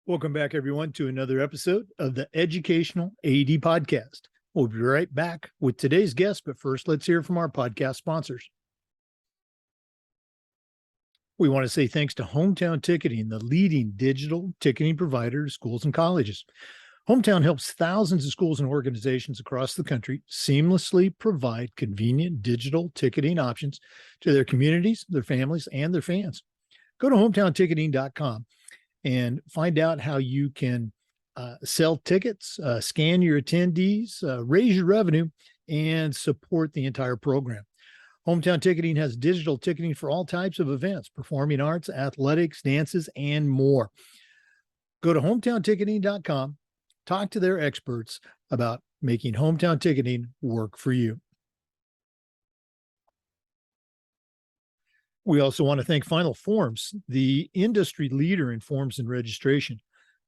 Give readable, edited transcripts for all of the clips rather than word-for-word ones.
Welcome back, everyone, to another episode of the Educational AD Podcast. We'll be right back with today's guest, but first, let's hear from our podcast sponsors. We want to say thanks to Hometown Ticketing, the leading digital ticketing provider to schools and colleges. Hometown helps thousands of schools and organizations across the country seamlessly provide convenient digital ticketing options to their communities, their families, and their fans. Go to hometownticketing.com and find out how you can sell tickets, scan your attendees, raise your revenue, and support the entire program. Hometown Ticketing has digital ticketing for all types of events, performing arts, athletics, dances, and more. Go to hometownticketing.com, talk to their experts about making hometown ticketing work for you. We also want to thank Final Forms, the industry leader in forms and registration.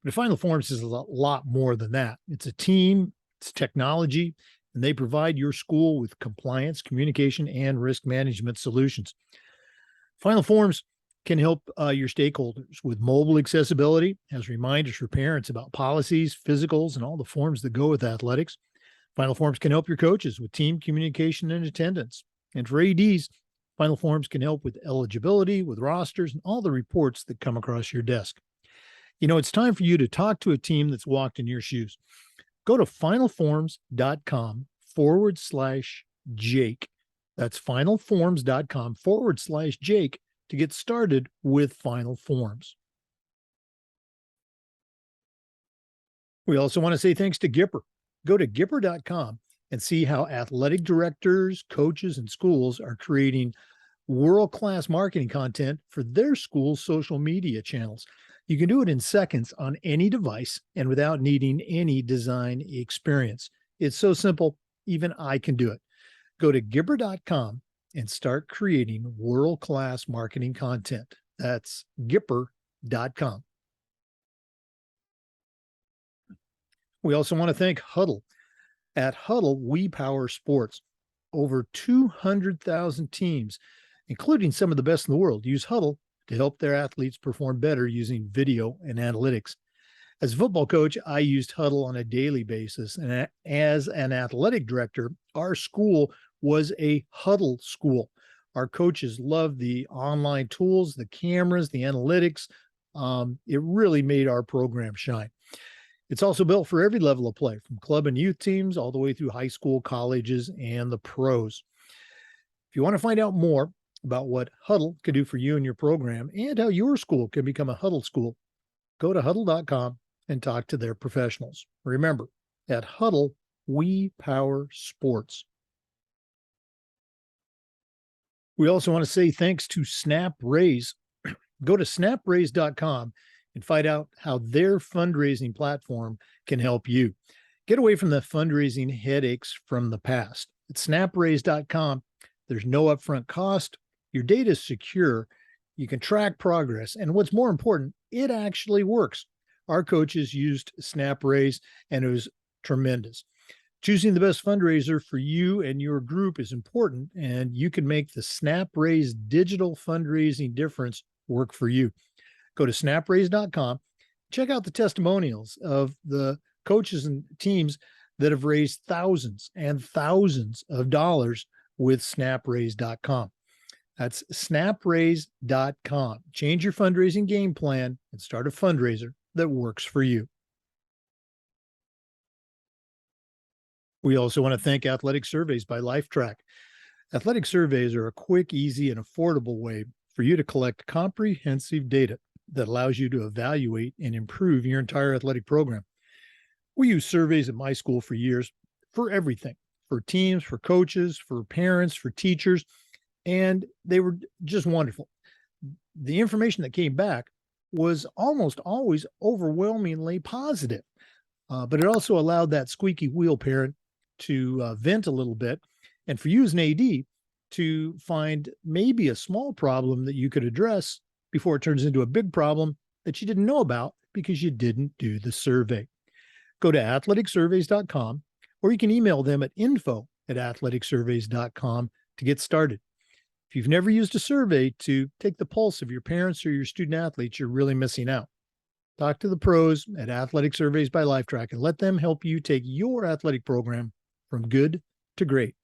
But Final Forms is a lot more than that. It's a team, it's technology, and they provide your school with compliance, communication, and risk management solutions. Final Forms can help your stakeholders with mobile accessibility, has reminders for parents about policies, physicals, and all the forms that go with athletics. Final Forms can help your coaches with team communication and attendance. And for ADs, Final Forms can help with eligibility, with rosters, and all the reports that come across your desk. You know, it's time for you to talk to a team that's walked in your shoes. Go to finalforms.com/Jake. That's finalforms.com/Jake to get started with Final Forms. We also want to say thanks to Gipper. Go to Gipper.com and see how athletic directors, coaches, and schools are creating world-class marketing content for their school's social media channels. You can do it in seconds on any device and without needing any design experience. It's so simple, even I can do it. Go to Gipper.com and start creating world-class marketing content. That's Gipper.com. We also want to thank Huddle. At Huddle, we power sports. Over 200,000 teams, including some of the best in the world, use Huddle to help their athletes perform better using video and analytics. As a football coach, I used Huddle on a daily basis. And as an athletic director, our school was a Huddle school. Our coaches loved the online tools, the cameras, the analytics. It really made our program shine. It's also built for every level of play, from club and youth teams all the way through high school, colleges, and the pros. If you want to find out more about what Huddle can do for you and your program and how your school can become a Huddle school, go to huddle.com and talk to their professionals. Remember, at Huddle, we power sports. We also want to say thanks to SnapRaise. Go to snapraise.com and find out how their fundraising platform can help you. Get away from the fundraising headaches from the past. At snapraise.com, there's no upfront cost. Your data is secure. You can track progress. And what's more important, it actually works. Our coaches used SnapRaise, and it was tremendous. Choosing the best fundraiser for you and your group is important, and you can make the SnapRaise digital fundraising difference work for you. Go to snapraise.com, check out the testimonials of the coaches and teams that have raised thousands and thousands of dollars with snapraise.com. That's snapraise.com. Change your fundraising game plan and start a fundraiser that works for you. We also want to thank Athletic Surveys by LifeTrack. Athletic surveys are a quick, easy, and affordable way for you to collect comprehensive data that allows you to evaluate and improve your entire athletic program. We use surveys at my school for years for everything, for teams, for coaches, for parents, for teachers, and they were just wonderful. The information that came back was almost always overwhelmingly positive, but it also allowed that squeaky wheel parent to vent a little bit, and for you as an AD to find maybe a small problem that you could address before it turns into a big problem that you didn't know about because you didn't do the survey. Go to athleticsurveys.com, or you can email them at info@athleticsurveys.com to get started. If you've never used a survey to take the pulse of your parents or your student athletes, you're really missing out. Talk to the pros at Athletic Surveys by Lifetrack and let them help you take your athletic program from good to great.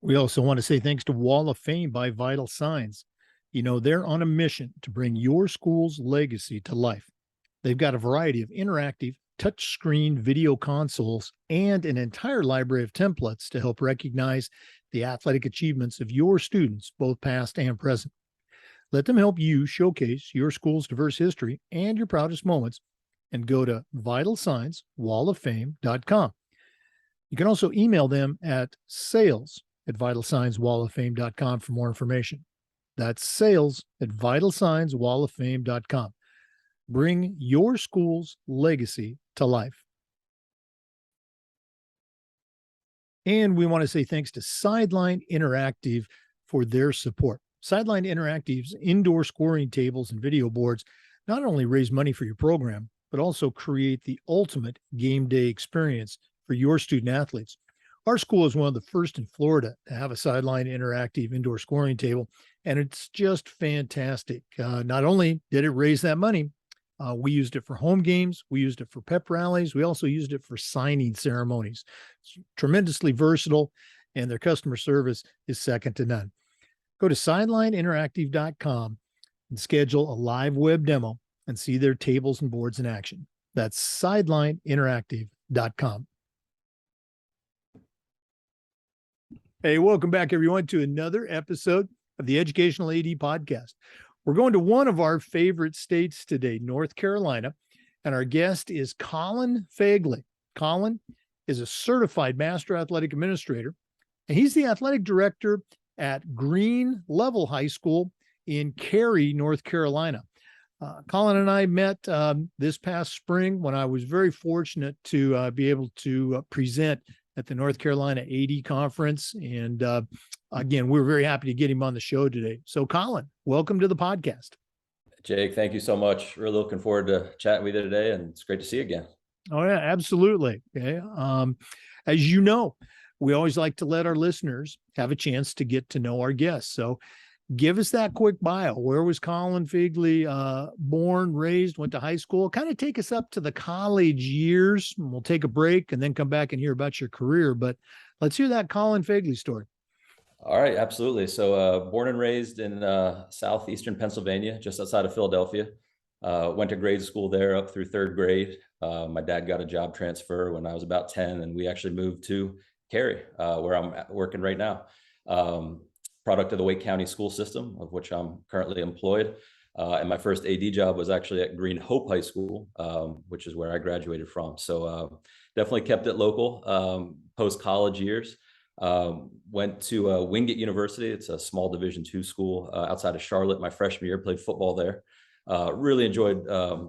We also want to say thanks to Wall of Fame by Vital Signs. You know, they're on a mission to bring your school's legacy to life. They've got a variety of interactive touchscreen video consoles and an entire library of templates to help recognize the athletic achievements of your students, both past and present. Let them help you showcase your school's diverse history and your proudest moments, and go to vitalsignswalloffame.com. You can also email them at sales@vitalsignswalloffame.com for more information. That's sales@vitalsignswalloffame.com. Bring your school's legacy to life. And we want to say thanks to Sideline Interactive for their support. Sideline Interactive's indoor scoring tables and video boards not only raise money for your program, but also create the ultimate game day experience for your student athletes. Our school is one of the first in Florida to have a Sideline Interactive indoor scoring table, and it's just fantastic. Not only did it raise that money, we used it for home games. We used it for pep rallies. We also used it for signing ceremonies. It's tremendously versatile, and their customer service is second to none. Go to sidelineinteractive.com and schedule a live web demo and see their tables and boards in action. That's sidelineinteractive.com. Hey, welcome back, everyone, to another episode of the Educational AD Podcast. We're going to one of our favorite states today, North Carolina, and our guest is Colin Fegeley. Colin is a certified Master Athletic Administrator, and he's the athletic director at Green Level High School in Cary, North Carolina. Colin and I met this past spring when I was very fortunate to be able to present at the North Carolina AD Conference. And again, we're very happy to get him on the show today. So Colin, welcome to the podcast. Jake, thank you so much. Really looking forward to chatting with you today, and it's great to see you again. Oh yeah, absolutely. Okay. As you know, we always like to let our listeners have a chance to get to know our guests. So give us that quick bio. Where was Colin Fegeley born, raised, went to high school? Kind of take us up to the college years. We'll take a break and then come back and hear about your career. But let's hear that Colin Fegeley story. All right, absolutely. So born and raised in southeastern Pennsylvania, just outside of Philadelphia. Went to grade school there up through third grade. My dad got a job transfer when I was about 10, and we actually moved to Cary, where I'm working right now. Product of the Wake County school system, of which I'm currently employed. And my first AD job was actually at Green Hope High School, which is where I graduated from. So definitely kept it local post-college years. Went to Wingate University. It's a small Division II school outside of Charlotte. My freshman year, played football there. Really enjoyed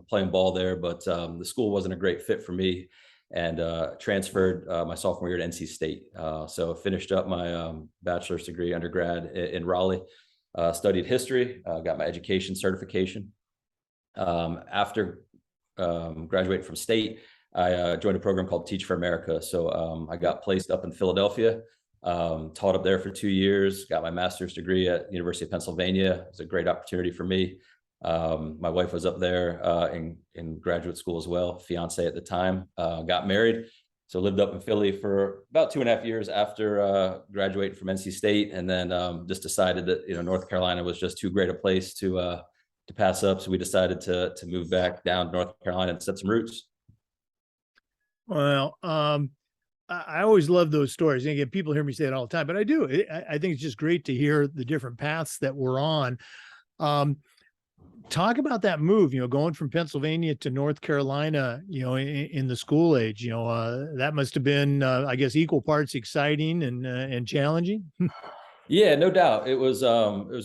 playing ball there, but the school wasn't a great fit for me, and transferred my sophomore year to NC State. So finished up my bachelor's degree undergrad in Raleigh, studied history, got my education certification. After graduating from State, I joined a program called Teach for America. So I got placed up in Philadelphia, taught up there for 2 years, got my master's degree at University of Pennsylvania. It was a great opportunity for me. My wife was up there in graduate school as well, fiance at the time, got married. So lived up in Philly for about 2.5 years after graduating from NC State, and then just decided that North Carolina was just too great a place to pass up. So we decided to move back down to North Carolina and set some roots. Well, I always love those stories. And again, people hear me say it all the time, but I do. I think it's just great to hear the different paths that we're on. Talk about that move, going from Pennsylvania to North Carolina, in the school age. That must have been, I guess, equal parts exciting and challenging. Yeah, no doubt. It was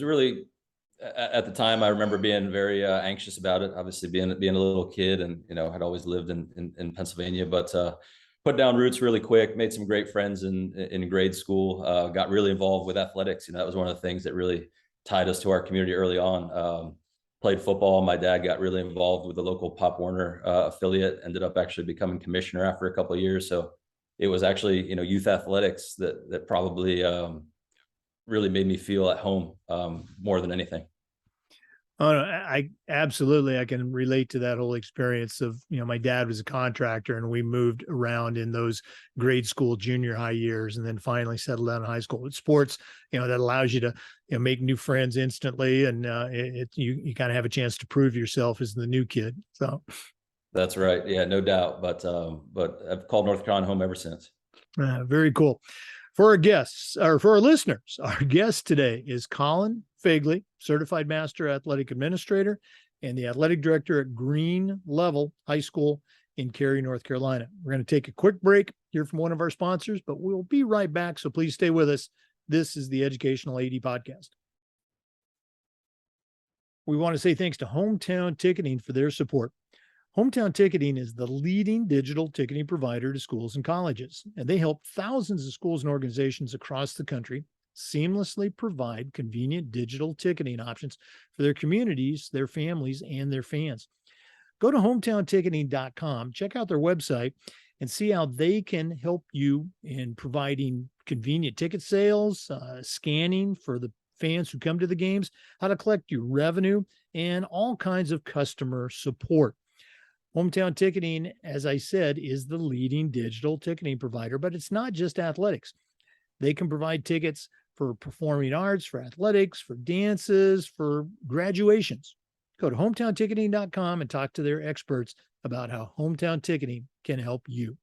really, at the time, I remember being very anxious about it. Obviously, being a little kid, and had always lived in Pennsylvania, but put down roots really quick. Made some great friends in grade school. Got really involved with athletics. That was one of the things that really tied us to our community early on. Played football. My dad got really involved with the local Pop Warner affiliate. Ended up actually becoming commissioner after a couple of years. So it was actually youth athletics that probably really made me feel at home more than anything. Oh, no, I absolutely, I can relate to that whole experience of, my dad was a contractor and we moved around in those grade school, junior high years, and then finally settled down in high school. With sports, that allows you to, make new friends instantly. And you kind of have a chance to prove yourself as the new kid. So That's right. Yeah, no doubt. But I've called North Carolina home ever since. very cool. For our guests or for our listeners, our guest today is Colin Fegeley, Certified Master Athletic Administrator and the Athletic Director at Green Level High School in Cary, North Carolina. We're going to take a quick break, hear from one of our sponsors, but we'll be right back. So please stay with us. This is the Educational AD Podcast. We want to say thanks to Hometown Ticketing for their support. Hometown Ticketing is the leading digital ticketing provider to schools and colleges, and they help thousands of schools and organizations across the country seamlessly provide convenient digital ticketing options for their communities, their families, and their fans. Go to hometownticketing.com, check out their website, and see how they can help you in providing convenient ticket sales, scanning for the fans who come to the games, how to collect your revenue, and all kinds of customer support. Hometown Ticketing, as I said, is the leading digital ticketing provider, but it's not just athletics. They can provide tickets for performing arts, for athletics, for dances, for graduations. Go to hometownticketing.com and talk to their experts about how Hometown Ticketing can help you.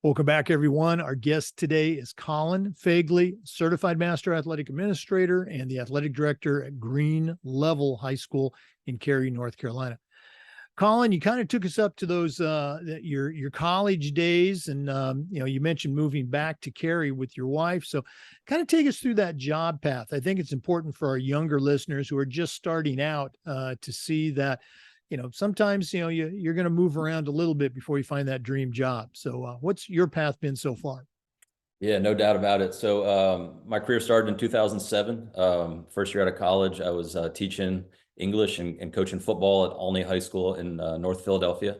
Welcome back, everyone. Our guest today is Colin Fegeley, Certified Master Athletic Administrator and the Athletic Director at Green Level High School in Cary, North Carolina. Colin, you kind of took us up to those your college days, and you mentioned moving back to Cary with your wife. So, kind of take us through that job path. I think it's important for our younger listeners who are just starting out to see that sometimes you're going to move around a little bit before you find that dream job. So, what's your path been so far? Yeah, no doubt about it. So my career started in 2007. First year out of college, I was teaching English and coaching football at Olney High School in North Philadelphia.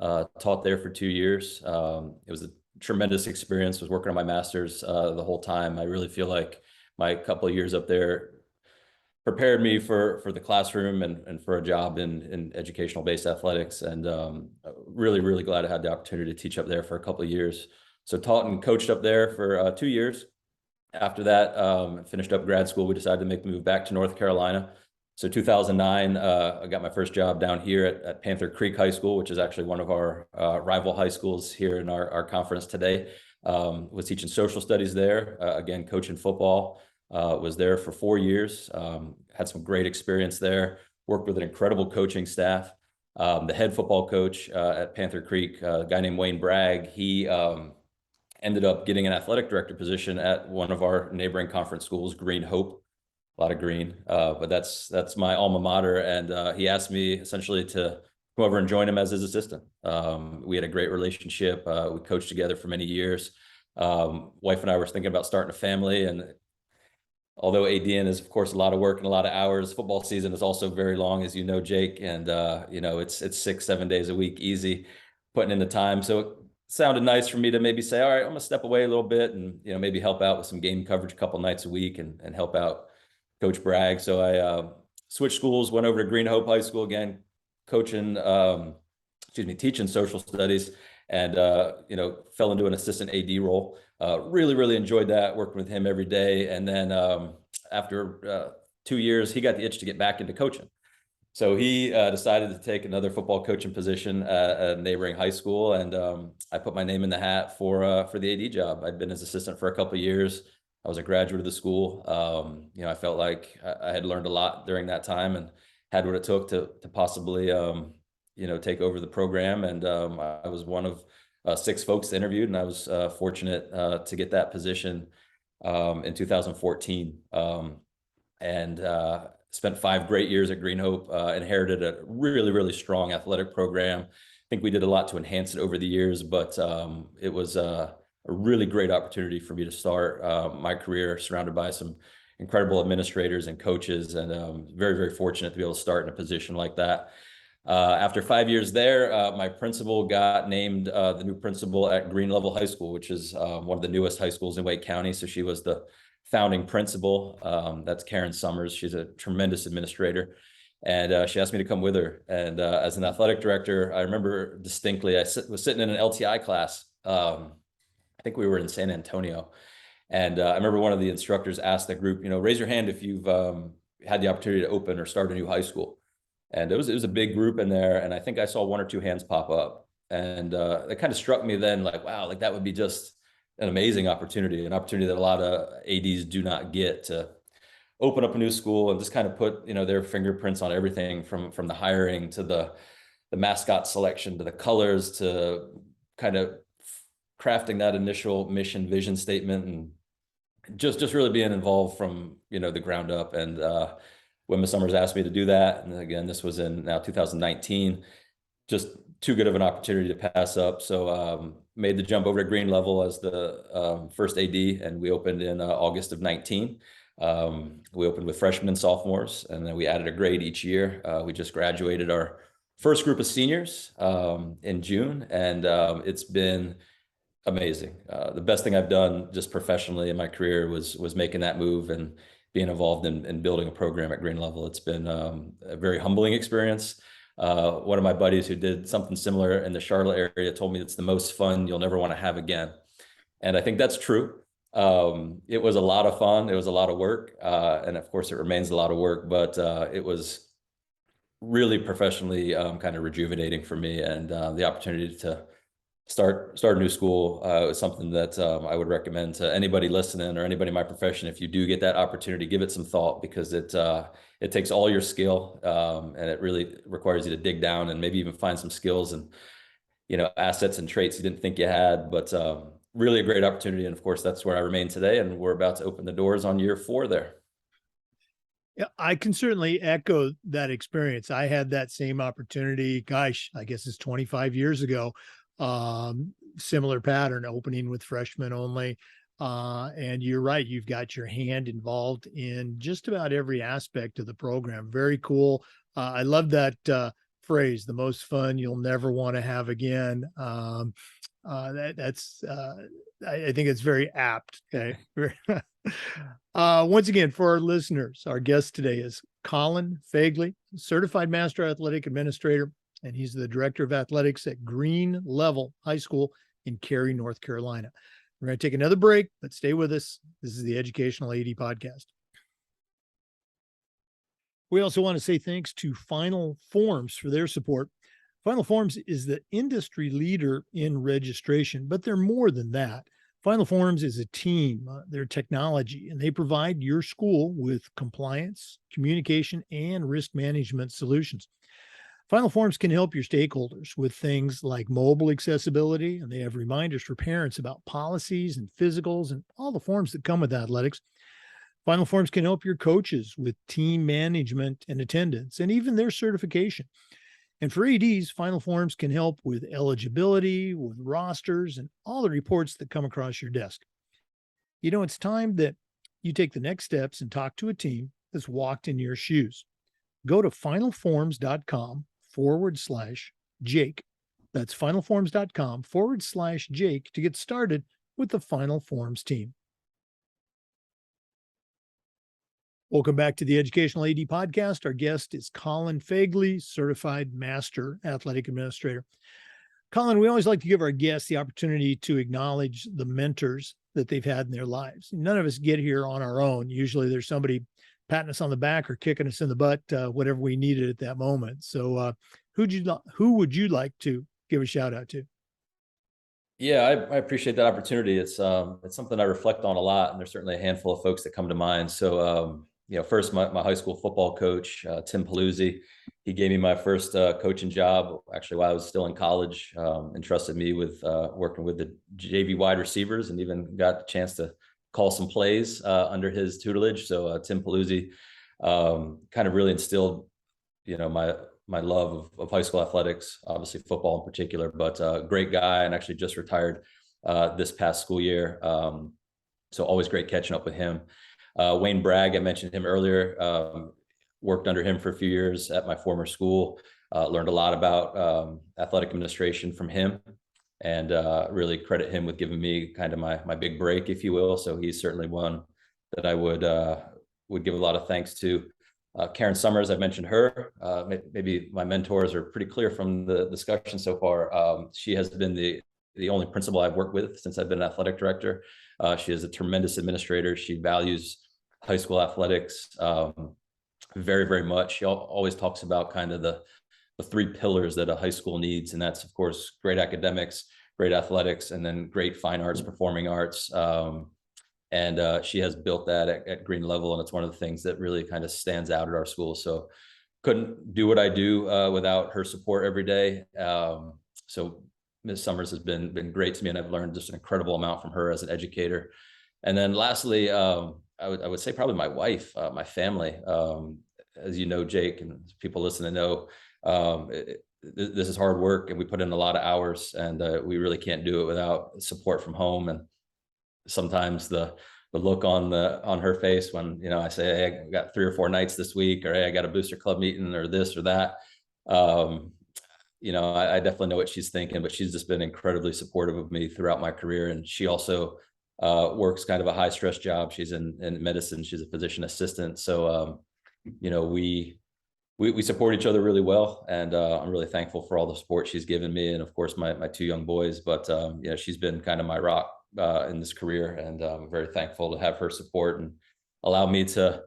Taught there for 2 years. It was a tremendous experience. Was working on my master's the whole time. I really feel like my couple of years up there prepared me for the classroom and for a job in educational based athletics. And really, really glad I had the opportunity to teach up there for a couple of years. So taught and coached up there for 2 years. After that, finished up grad school. We decided to make the move back to North Carolina. So 2009, I got my first job down here at Panther Creek High School, which is actually one of our rival high schools here in our conference today. Was teaching social studies there, again, coaching football. Was there for 4 years, had some great experience there, worked with an incredible coaching staff. The head football coach at Panther Creek, a guy named Wayne Bragg, he ended up getting an athletic director position at one of our neighboring conference schools, Green Hope, a lot of green, but that's my alma mater. And he asked me essentially to come over and join him as his assistant. We had a great relationship. We coached together for many years. Wife and I were thinking about starting a family, and although ADN is, of course, a lot of work and a lot of hours, football season is also very long, as you know, Jake. And, it's 6-7 days a week, easy, putting in the time. So it sounded nice for me to maybe say, all right, I'm going to step away a little bit and, maybe help out with some game coverage a couple nights a week and help out Coach Bragg. So I switched schools, went over to Green Hope High School again, teaching social studies, and, fell into an assistant AD role. Really, really enjoyed that, working with him every day. And then after 2 years, he got the itch to get back into coaching. So he decided to take another football coaching position at a neighboring high school. And I put my name in the hat for the AD job. I'd been his assistant for a couple of years. I was a graduate of the school. I felt like I had learned a lot during that time and had what it took to possibly, take over the program. And I was one of 6 folks interviewed, and I was fortunate to get that position in 2014, and spent 5 great years at Green Hope. Inherited a really, really strong athletic program. I think we did a lot to enhance it over the years, but it was a really great opportunity for me to start my career surrounded by some incredible administrators and coaches, and very, very fortunate to be able to start in a position like that. After 5 years there, my principal got named the new principal at Green Level High School, which is one of the newest high schools in Wake County. So she was the founding principal. That's Karen Summers. She's a tremendous administrator. And she asked me to come with her. And as an athletic director, I remember distinctly, was sitting in an LTI class. I think we were in San Antonio. And I remember one of the instructors asked the group, raise your hand if you've had the opportunity to open or start a new high school. And it was a big group in there. And I think I saw one or two hands pop up. And it kind of struck me then, like, wow, like that would be just an amazing opportunity, an opportunity that a lot of ADs do not get, to open up a new school and just kind of put, their fingerprints on everything from the hiring to the mascot selection to the colors to kind of crafting that initial mission vision statement, and just really being involved from, the ground up. And when Ms. Summers asked me to do that, and again, this was in now 2019, just too good of an opportunity to pass up. So made the jump over to green level as the first AD, and we opened in August of 19. We opened with freshmen and sophomores, and then we added a grade each year. We just graduated our first group of seniors in June, and it's been amazing. The best thing I've done just professionally in my career was making that move and being involved in building a program at green level. It's been a very humbling experience. One of my buddies who did something similar in the Charlotte area told me it's the most fun you'll never want to have again. And I think that's true. It was a lot of fun. It was a lot of work. And of course it remains a lot of work, but it was really professionally kind of rejuvenating for me. And the opportunity to start a new school is something that I would recommend to anybody listening or anybody in my profession. If you do get that opportunity, give it some thought, because it takes all your skill and it really requires you to dig down and maybe even find some skills and assets and traits you didn't think you had. But really a great opportunity, and of course that's where I remain today, and we're about to open the doors on year 4 there. Yeah, I can certainly echo that experience. I had that same opportunity, gosh, I guess it's 25 years ago. Similar pattern, opening with freshmen only. And you're right, you've got your hand involved in just about every aspect of the program. Very cool. I love that phrase, the most fun you'll never want to have again. That's I think it's very apt. Okay. Once again, for our listeners, our guest today is Colin Fegeley, certified master athletic administrator, and he's the director of athletics at Green Level High School in Cary, North Carolina. We're going to take another break, but stay with us. This is the Educational AD Podcast. We also want to say thanks to Final Forms for their support. Final Forms is the industry leader in registration, but they're more than that. Final Forms is a team, they're technology, and they provide your school with compliance, communication, and risk management solutions. Final Forms can help your stakeholders with things like mobile accessibility, and they have reminders for parents about policies and physicals and all the forms that come with athletics. Final Forms can help your coaches with team management and attendance, and even their certification. And for ADs, Final Forms can help with eligibility, with rosters, and all the reports that come across your desk. It's time that you take the next steps and talk to a team that's walked in your shoes. Go to finalforms.com/Jake. That's finalforms.com/Jake to get started with the Final Forms team. Welcome back to the Educational AD Podcast. Our guest is Colin Fegeley, certified master athletic administrator. Colin, we always like to give our guests the opportunity to acknowledge the mentors that they've had in their lives. None of us get here on our own. Usually there's somebody patting us on the back or kicking us in the butt, whatever we needed at that moment. So who would you like to give a shout out to? Yeah, I appreciate that opportunity. It's something I reflect on a lot, and there's certainly a handful of folks that come to mind. So first, my high school football coach, Tim Paluzzi, he gave me my first coaching job actually while I was still in college. Entrusted me with working with the JV wide receivers, and even got the chance to call some plays under his tutelage. So Tim Paluzzi kind of really instilled, my love of high school athletics, obviously football in particular, but great guy, and actually just retired this past school year. So always great catching up with him. Wayne Bragg, I mentioned him earlier, worked under him for a few years at my former school, learned a lot about athletic administration from him, and really credit him with giving me kind of my big break, if you will. So he's certainly one that I would give a lot of thanks to. Karen Summers, I've mentioned her. Maybe my mentors are pretty clear from the discussion so far. She has been the only principal I've worked with since I've been an athletic director. She is a tremendous administrator. She values high school athletics very, very much. She always talks about kind of the three pillars that a high school needs, and that's, of course, great academics, great athletics, and then great fine arts, performing arts. And she has built that at Green Level, and it's one of the things that really kind of stands out at our school. So couldn't do what I do without her support every day. So Ms. Summers has been great to me, and I've learned just an incredible amount from her as an educator. And then lastly, I would say probably my wife, my family. As you know, Jake, and people listening know, this is hard work, and we put in a lot of hours, and we really can't do it without support from home. And sometimes the look on her face when, you know, I say, hey, I got 3 or 4 nights this week, or hey, I got a booster club meeting, or this or that. You know, I definitely know what she's thinking, but she's just been incredibly supportive of me throughout my career. And she also works kind of a high stress job. She's in medicine. She's a physician assistant. So, you know, we support each other really well, and I'm really thankful for all the support she's given me, and of course my 2 young boys. But yeah, she's been kind of my rock in this career, and I'm very thankful to have her support and allow me to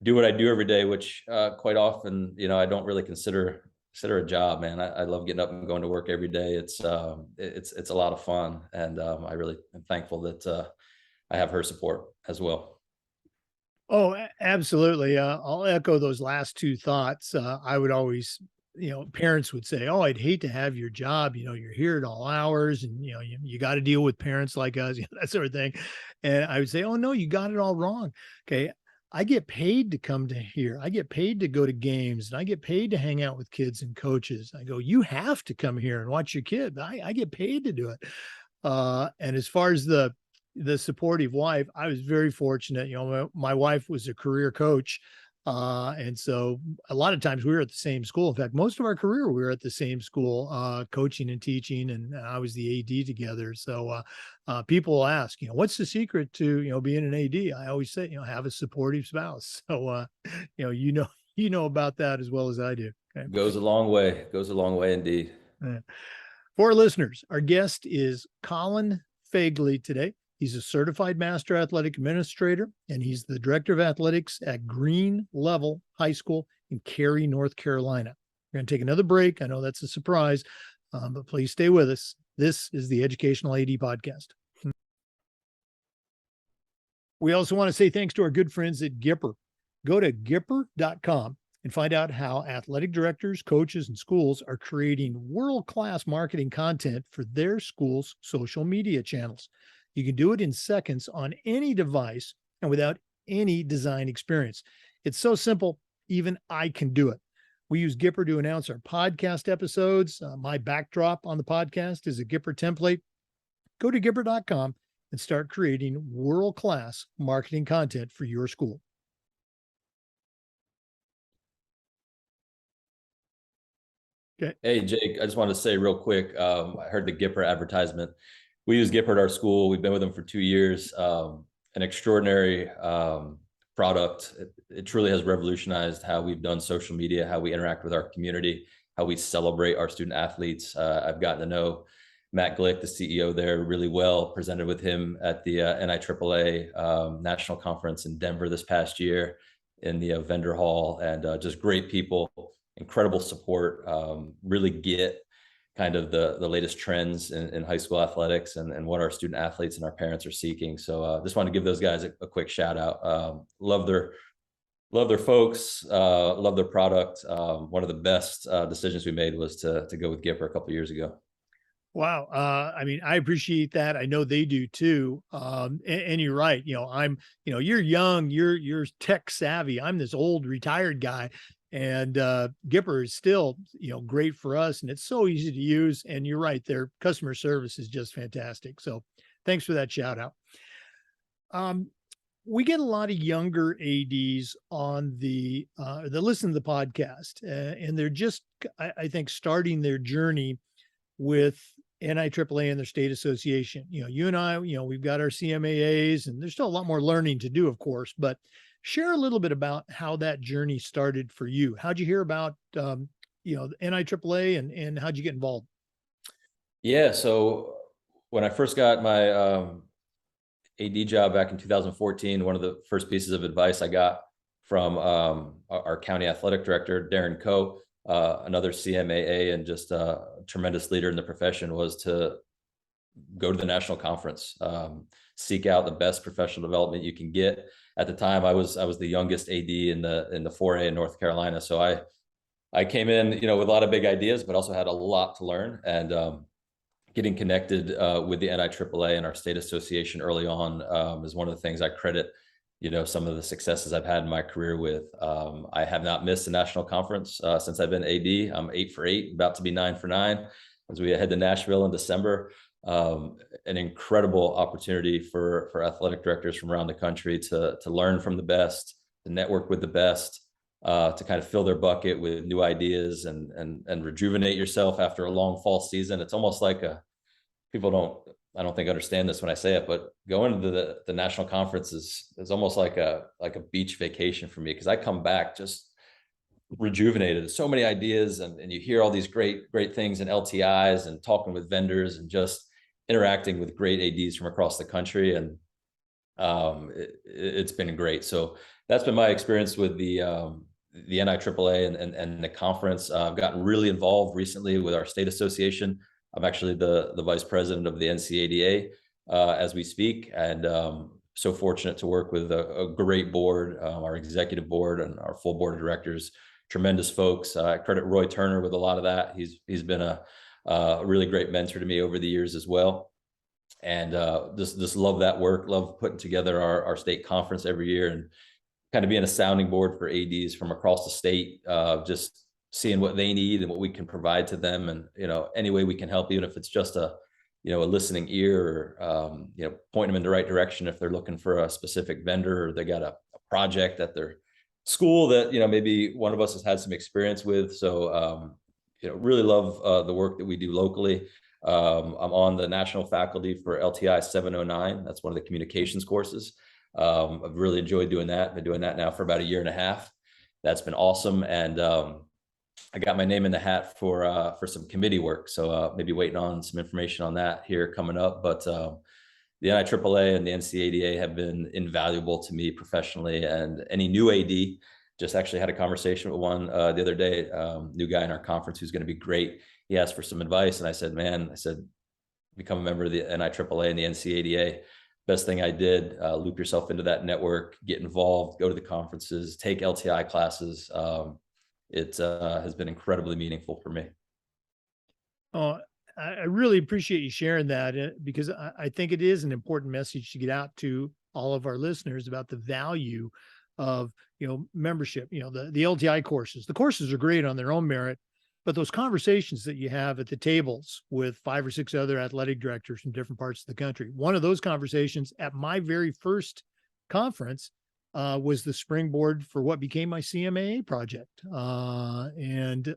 do what I do every day, which quite often, you know, I don't really consider a job, man. I love getting up and going to work every day. It's a lot of fun, and I really am thankful that I have her support as well. Oh, absolutely. I'll echo those last 2 thoughts. I would always, parents would say, "Oh, I'd hate to have your job. You're here at all hours, and you got to deal with parents like us, that sort of thing." And I would say, "Oh no, you got it all wrong. Okay, I get paid to come to here. I get paid to go to games, and I get paid to hang out with kids and coaches." I go, "You have to come here and watch your kid. I get paid to do it." And as far as the supportive wife, I was very fortunate. My wife was a career coach. And so a lot of times we were at the same school. In fact, most of our career, we were at the same school, coaching and teaching, and I was the AD together. So people will ask, what's the secret to, being an AD? I always say, have a supportive spouse. So, you know about that as well as I do. Okay. Goes a long way. Goes a long way indeed. For our listeners, our guest is Colin Fegeley today. He's a certified master athletic administrator, and he's the director of athletics at Green Level High School in Cary, North Carolina. We're going to take another break. I know that's a surprise, but please stay with us. This is the Educational AD Podcast. We also want to say thanks to our good friends at Gipper. Go to Gipper.com and find out how athletic directors, coaches, and schools are creating world-class marketing content for their school's social media channels. You can do it in seconds on any device and without any design experience. It's so simple, even I can do it. We use Gipper to announce our podcast episodes. My backdrop on the podcast is a Gipper template. Go to Gipper.com and start creating world-class marketing content for your school. Okay. Hey, Jake, I just wanted to say real quick, I heard the Gipper advertisement. We use Gipper at our school. We've been with them for 2 years. An extraordinary product. It truly has revolutionized how we've done social media, how we interact with our community, how we celebrate our student athletes. I've gotten to know Matt Glick, the CEO there, really well. Presented with him at the NIAAA National Conference in Denver this past year in the vendor hall, and just great people, incredible support, really get kind of the latest trends in high school athletics and what our student athletes and our parents are seeking. So just want to give those guys a quick shout out. Love their folks, love their product. One of the best decisions we made was to go with Gipper a couple of years ago. Wow. I mean, I appreciate that. I know they do too. And you're right. You're young, you're tech savvy. I'm this old retired guy. And Gipper is still, great for us, and it's so easy to use. And you're right, their customer service is just fantastic. So thanks for that shout out. We get a lot of younger ADs on that listen to the podcast, and they're just, I think, starting their journey with NIAAA and their state association. You and I, we've got our CMAAs, and there's still a lot more learning to do, of course, but share a little bit about how that journey started for you. How'd you hear about, the NIAAA, and how'd you get involved? Yeah, so when I first got my AD job back in 2014, one of the first pieces of advice I got from our county athletic director, Darren Coe, another CMAA and just a tremendous leader in the profession, was to go to the national conference, seek out the best professional development you can get. At the time, I was the youngest AD in the 4A in North Carolina, so I came in, with a lot of big ideas, but also had a lot to learn. And getting connected with the NIAAA and our state association early on is one of the things I credit, some of the successes I've had in my career with. I have not missed a national conference since I've been AD. I'm 8 for 8, about to be 9 for 9 as we head to Nashville in December. An incredible opportunity for athletic directors from around the country to learn from the best, to network with the best, to kind of fill their bucket with new ideas and rejuvenate yourself after a long fall season. It's almost like I don't think understand this when I say it, but going to the national conference is almost like a beach vacation for me, because I come back just rejuvenated. So many ideas, and you hear all these great things in LTIs, and talking with vendors, and just interacting with great ADs from across the country. And it's been great. So that's been my experience with the NIAAA and the conference. I've gotten really involved recently with our state association. I'm actually the vice president of the NCADA as we speak, and so fortunate to work with a great board, our executive board and our full board of directors, tremendous folks. I credit Roy Turner with a lot of that. He's been a really great mentor to me over the years as well. And just love that work, love putting together our state conference every year, and kind of being a sounding board for ADs from across the state, just seeing what they need and what we can provide to them. And, any way we can help, even if it's just a listening ear, or, pointing them in the right direction if they're looking for a specific vendor, or they got a project at their school that, maybe one of us has had some experience with. So, really love the work that we do locally. I'm on the national faculty for LTI 709. That's one of the communications courses. I've really enjoyed doing that. Been doing that now for about a year and a half. That's been awesome. And I got my name in the hat for some committee work. So maybe waiting on some information on that here coming up. But the NIAAA and the NCADA have been invaluable to me professionally. And any new AD, just actually had a conversation with one the other day, new guy in our conference who's going to be great. He asked for some advice, and I said, become a member of the NIAAA and the NCADA. Best thing I did, loop yourself into that network, get involved, go to the conferences, take LTI classes. It has been incredibly meaningful for me. Oh, I really appreciate you sharing that, because I think it is an important message to get out to all of our listeners about the value of, membership. The LTI courses. The courses are great on their own merit, but those conversations that you have at the tables with 5 or 6 other athletic directors from different parts of the country. One of those conversations at my very first conference was the springboard for what became my CMAA project. And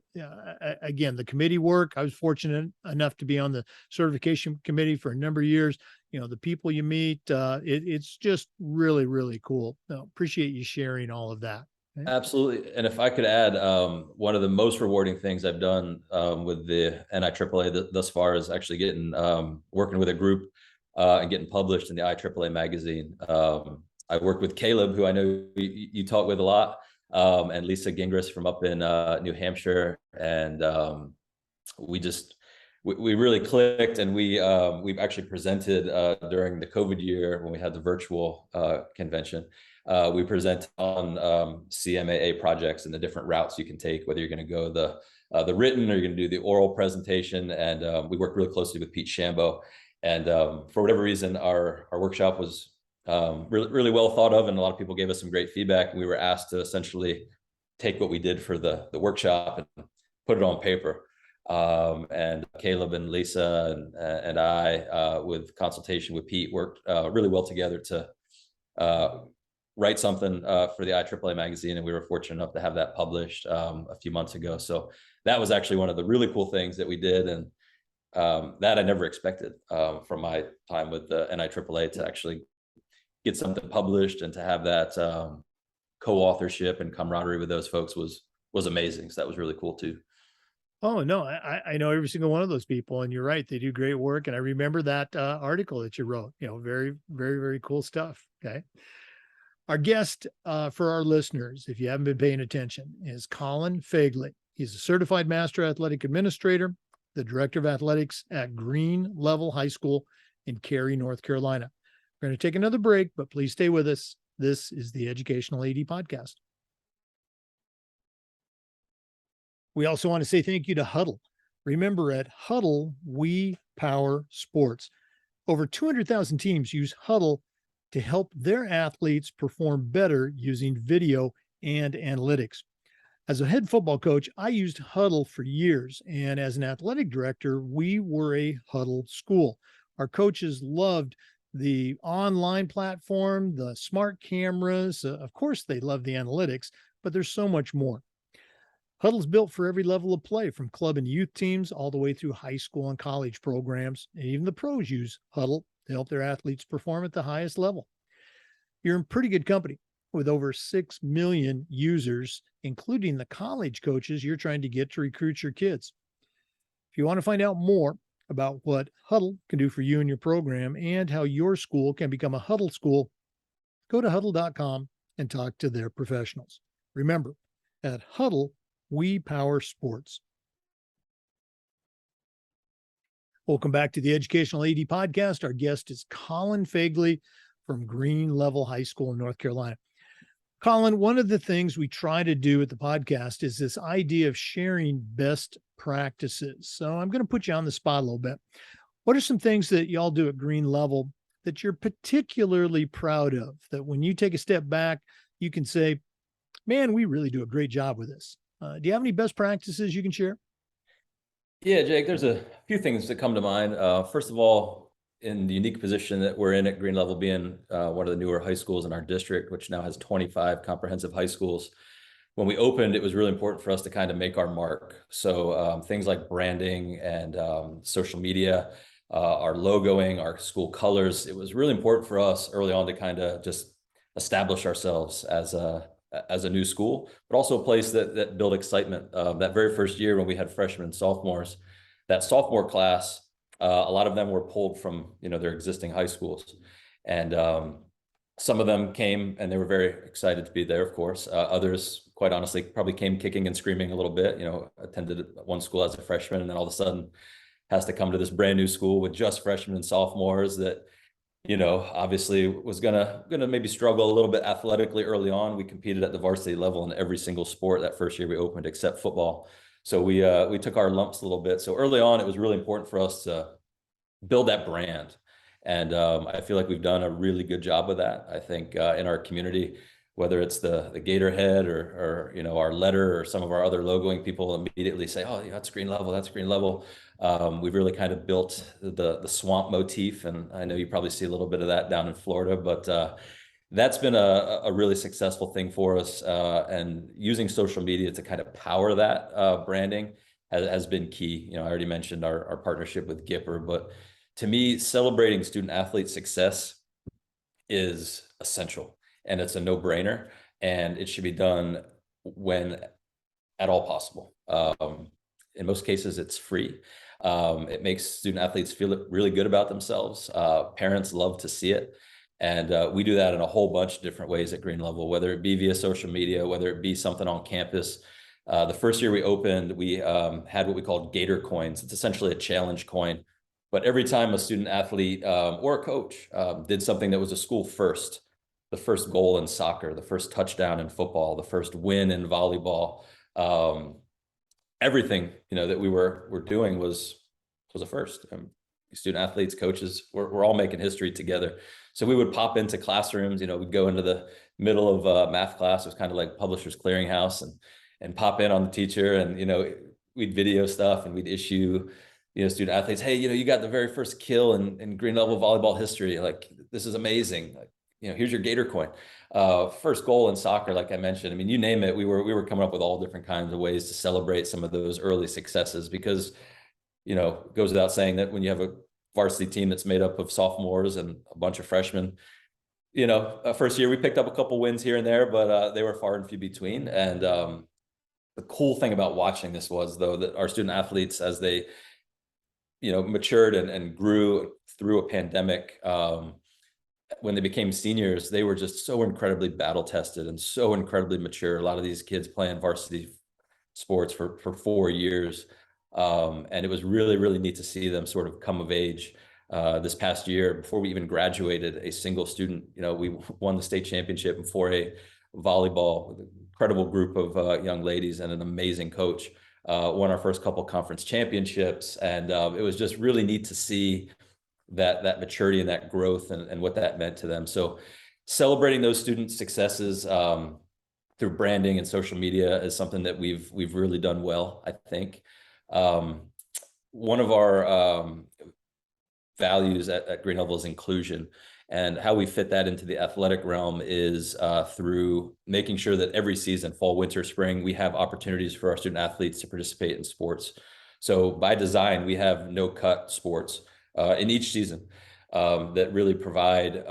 again, the committee work, I was fortunate enough to be on the certification committee for a number of years. The people you meet, it's just really, really cool. Appreciate you sharing all of that. Absolutely. And if I could add, one of the most rewarding things I've done with the NIAAA thus far is actually getting working with a group and getting published in the IAAA magazine. I worked with Caleb, who I know you talk with a lot, and Lisa Gingras from up in New Hampshire, and we really clicked, and we've actually presented during the COVID year when we had the virtual convention. We present on CMAA projects and the different routes you can take, whether you're going to go the written or you're going to do the oral presentation. And we work really closely with Pete Shambo. And for whatever reason, our workshop was really well thought of, and a lot of people gave us some great feedback. And we were asked to essentially take what we did for the workshop and put it on paper. And Caleb and Lisa and I, with consultation with Pete, worked really well together to write something for the IAAA magazine, and we were fortunate enough to have that published a few months ago. So that was actually one of the really cool things that we did. And That I never expected from my time with the NIAAA to actually get something published and to have that co-authorship and camaraderie with those folks was amazing. So that was really cool too. Oh no, I know every single one of those people, and you're right, they do great work. And I remember that article that you wrote. Very, very, very cool stuff. Okay. Our guest for our listeners, if you haven't been paying attention, is Colin Fegeley. He's a certified master athletic administrator, the director of athletics at Green Level High School in Cary, North Carolina. We're going to take another break, but please stay with us. This is the Educational AD Podcast. We also want to say thank you to Huddle. Remember, at Huddle, we power sports. Over 200,000 teams use Huddle to help their athletes perform better using video and analytics. As a head football coach, I used Huddle for years. And as an athletic director, we were a Huddle school. Our coaches loved the online platform, the smart cameras. Of course, they love the analytics, but there's so much more. Huddle's built for every level of play, from club and youth teams all the way through high school and college programs. And even the pros use Huddle to help their athletes perform at the highest level. You're in pretty good company with over 6 million users, including the college coaches you're trying to get to recruit your kids. If you want to find out more about what Huddle can do for you and your program and how your school can become a Huddle school, go to huddle.com and talk to their professionals. Remember, at Huddle, we power sports. Welcome back to the Educational AD Podcast. Our guest is Colin Fegeley from Green Level High School in North Carolina. Colin, one of the things we try to do at the podcast is this idea of sharing best practices. So I'm going to put you on the spot a little bit. What are some things that y'all do at Green Level that you're particularly proud of, that when you take a step back, you can say, man, we really do a great job with this? Do you have any best practices you can share? Yeah, Jake, there's a few things that come to mind. First of all, in the unique position that we're in at Green Level, being one of the newer high schools in our district, which now has 25 comprehensive high schools. When we opened, it was really important for us to kind of make our mark. So things like branding and social media, our logoing, our school colors, it was really important for us early on to kind of just establish ourselves as a new school, but also a place that built excitement. That very first year when we had freshmen and sophomores, that sophomore class, a lot of them were pulled from their existing high schools, and some of them came and they were very excited to be there. Of course, others, quite honestly, probably came kicking and screaming a little bit. Attended one school as a freshman, and then all of a sudden has to come to this brand new school with just freshmen and sophomores that obviously was gonna maybe struggle a little bit athletically early on. We competed at the varsity level in every single sport that first year we opened, except football. So we took our lumps a little bit. So early on, it was really important for us to build that brand. And I feel like we've done a really good job with that. I think in our community, whether it's the Gator head or our letter or some of our other logoing, people immediately say, oh, yeah, that's Green Level, that's Green Level. We've really kind of built the swamp motif, and I know you probably see a little bit of that down in Florida, but that's been a really successful thing for us. And using social media to kind of power that branding has been key. I already mentioned our partnership with Gipper, but to me, celebrating student athlete success is essential, and it's a no-brainer, and it should be done when at all possible. In most cases, it's free. It makes student athletes feel really good about themselves. Parents love to see it. And we do that in a whole bunch of different ways at Green Level, whether it be via social media, whether it be something on campus. The first year we opened, we had what we called Gator coins. It's essentially a challenge coin. But every time a student athlete or a coach did something that was a school first, the first goal in soccer, the first touchdown in football, the first win in volleyball, everything that we were doing was a first. Student athletes, coaches, we're all making history together. So we would pop into classrooms. We'd go into the middle of math class. It was kind of like Publishers Clearinghouse, and pop in on the teacher, and we'd video stuff, and we'd issue student athletes, hey, you got the very first kill in Green Level volleyball history. Like, this is amazing. Like, here's your Gator coin. First goal in soccer, like I mentioned. I mean, you name it. We were coming up with all different kinds of ways to celebrate some of those early successes, because goes without saying that when you have a varsity team that's made up of sophomores and a bunch of freshmen, first year we picked up a couple wins here and there, but they were far and few between. And the cool thing about watching this was, though, that our student athletes, as they matured and grew through a pandemic, when they became seniors, they were just so incredibly battle tested and so incredibly mature. A lot of these kids playing varsity sports for 4 years. And it was really, really neat to see them sort of come of age. This past year, before we even graduated, a single student, we won the state championship in 4A volleyball with an incredible group of young ladies and an amazing coach. Won our first couple conference championships. And it was just really neat to see that maturity and that growth and what that meant to them. So celebrating those student successes through branding and social media is something that we've really done well, I think. One of our values at Green Level is inclusion, and how we fit that into the athletic realm is through making sure that every season, fall, winter, spring, we have opportunities for our student athletes to participate in sports. So by design, we have no-cut sports in each season that really provide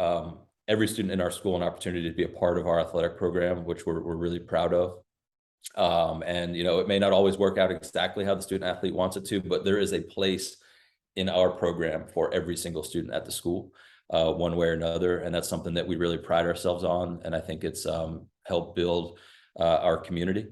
every student in our school an opportunity to be a part of our athletic program, which we're really proud of. And it may not always work out exactly how the student athlete wants it to, but there is a place in our program for every single student at the school, one way or another. And that's something that we really pride ourselves on. And I think it's helped build our community.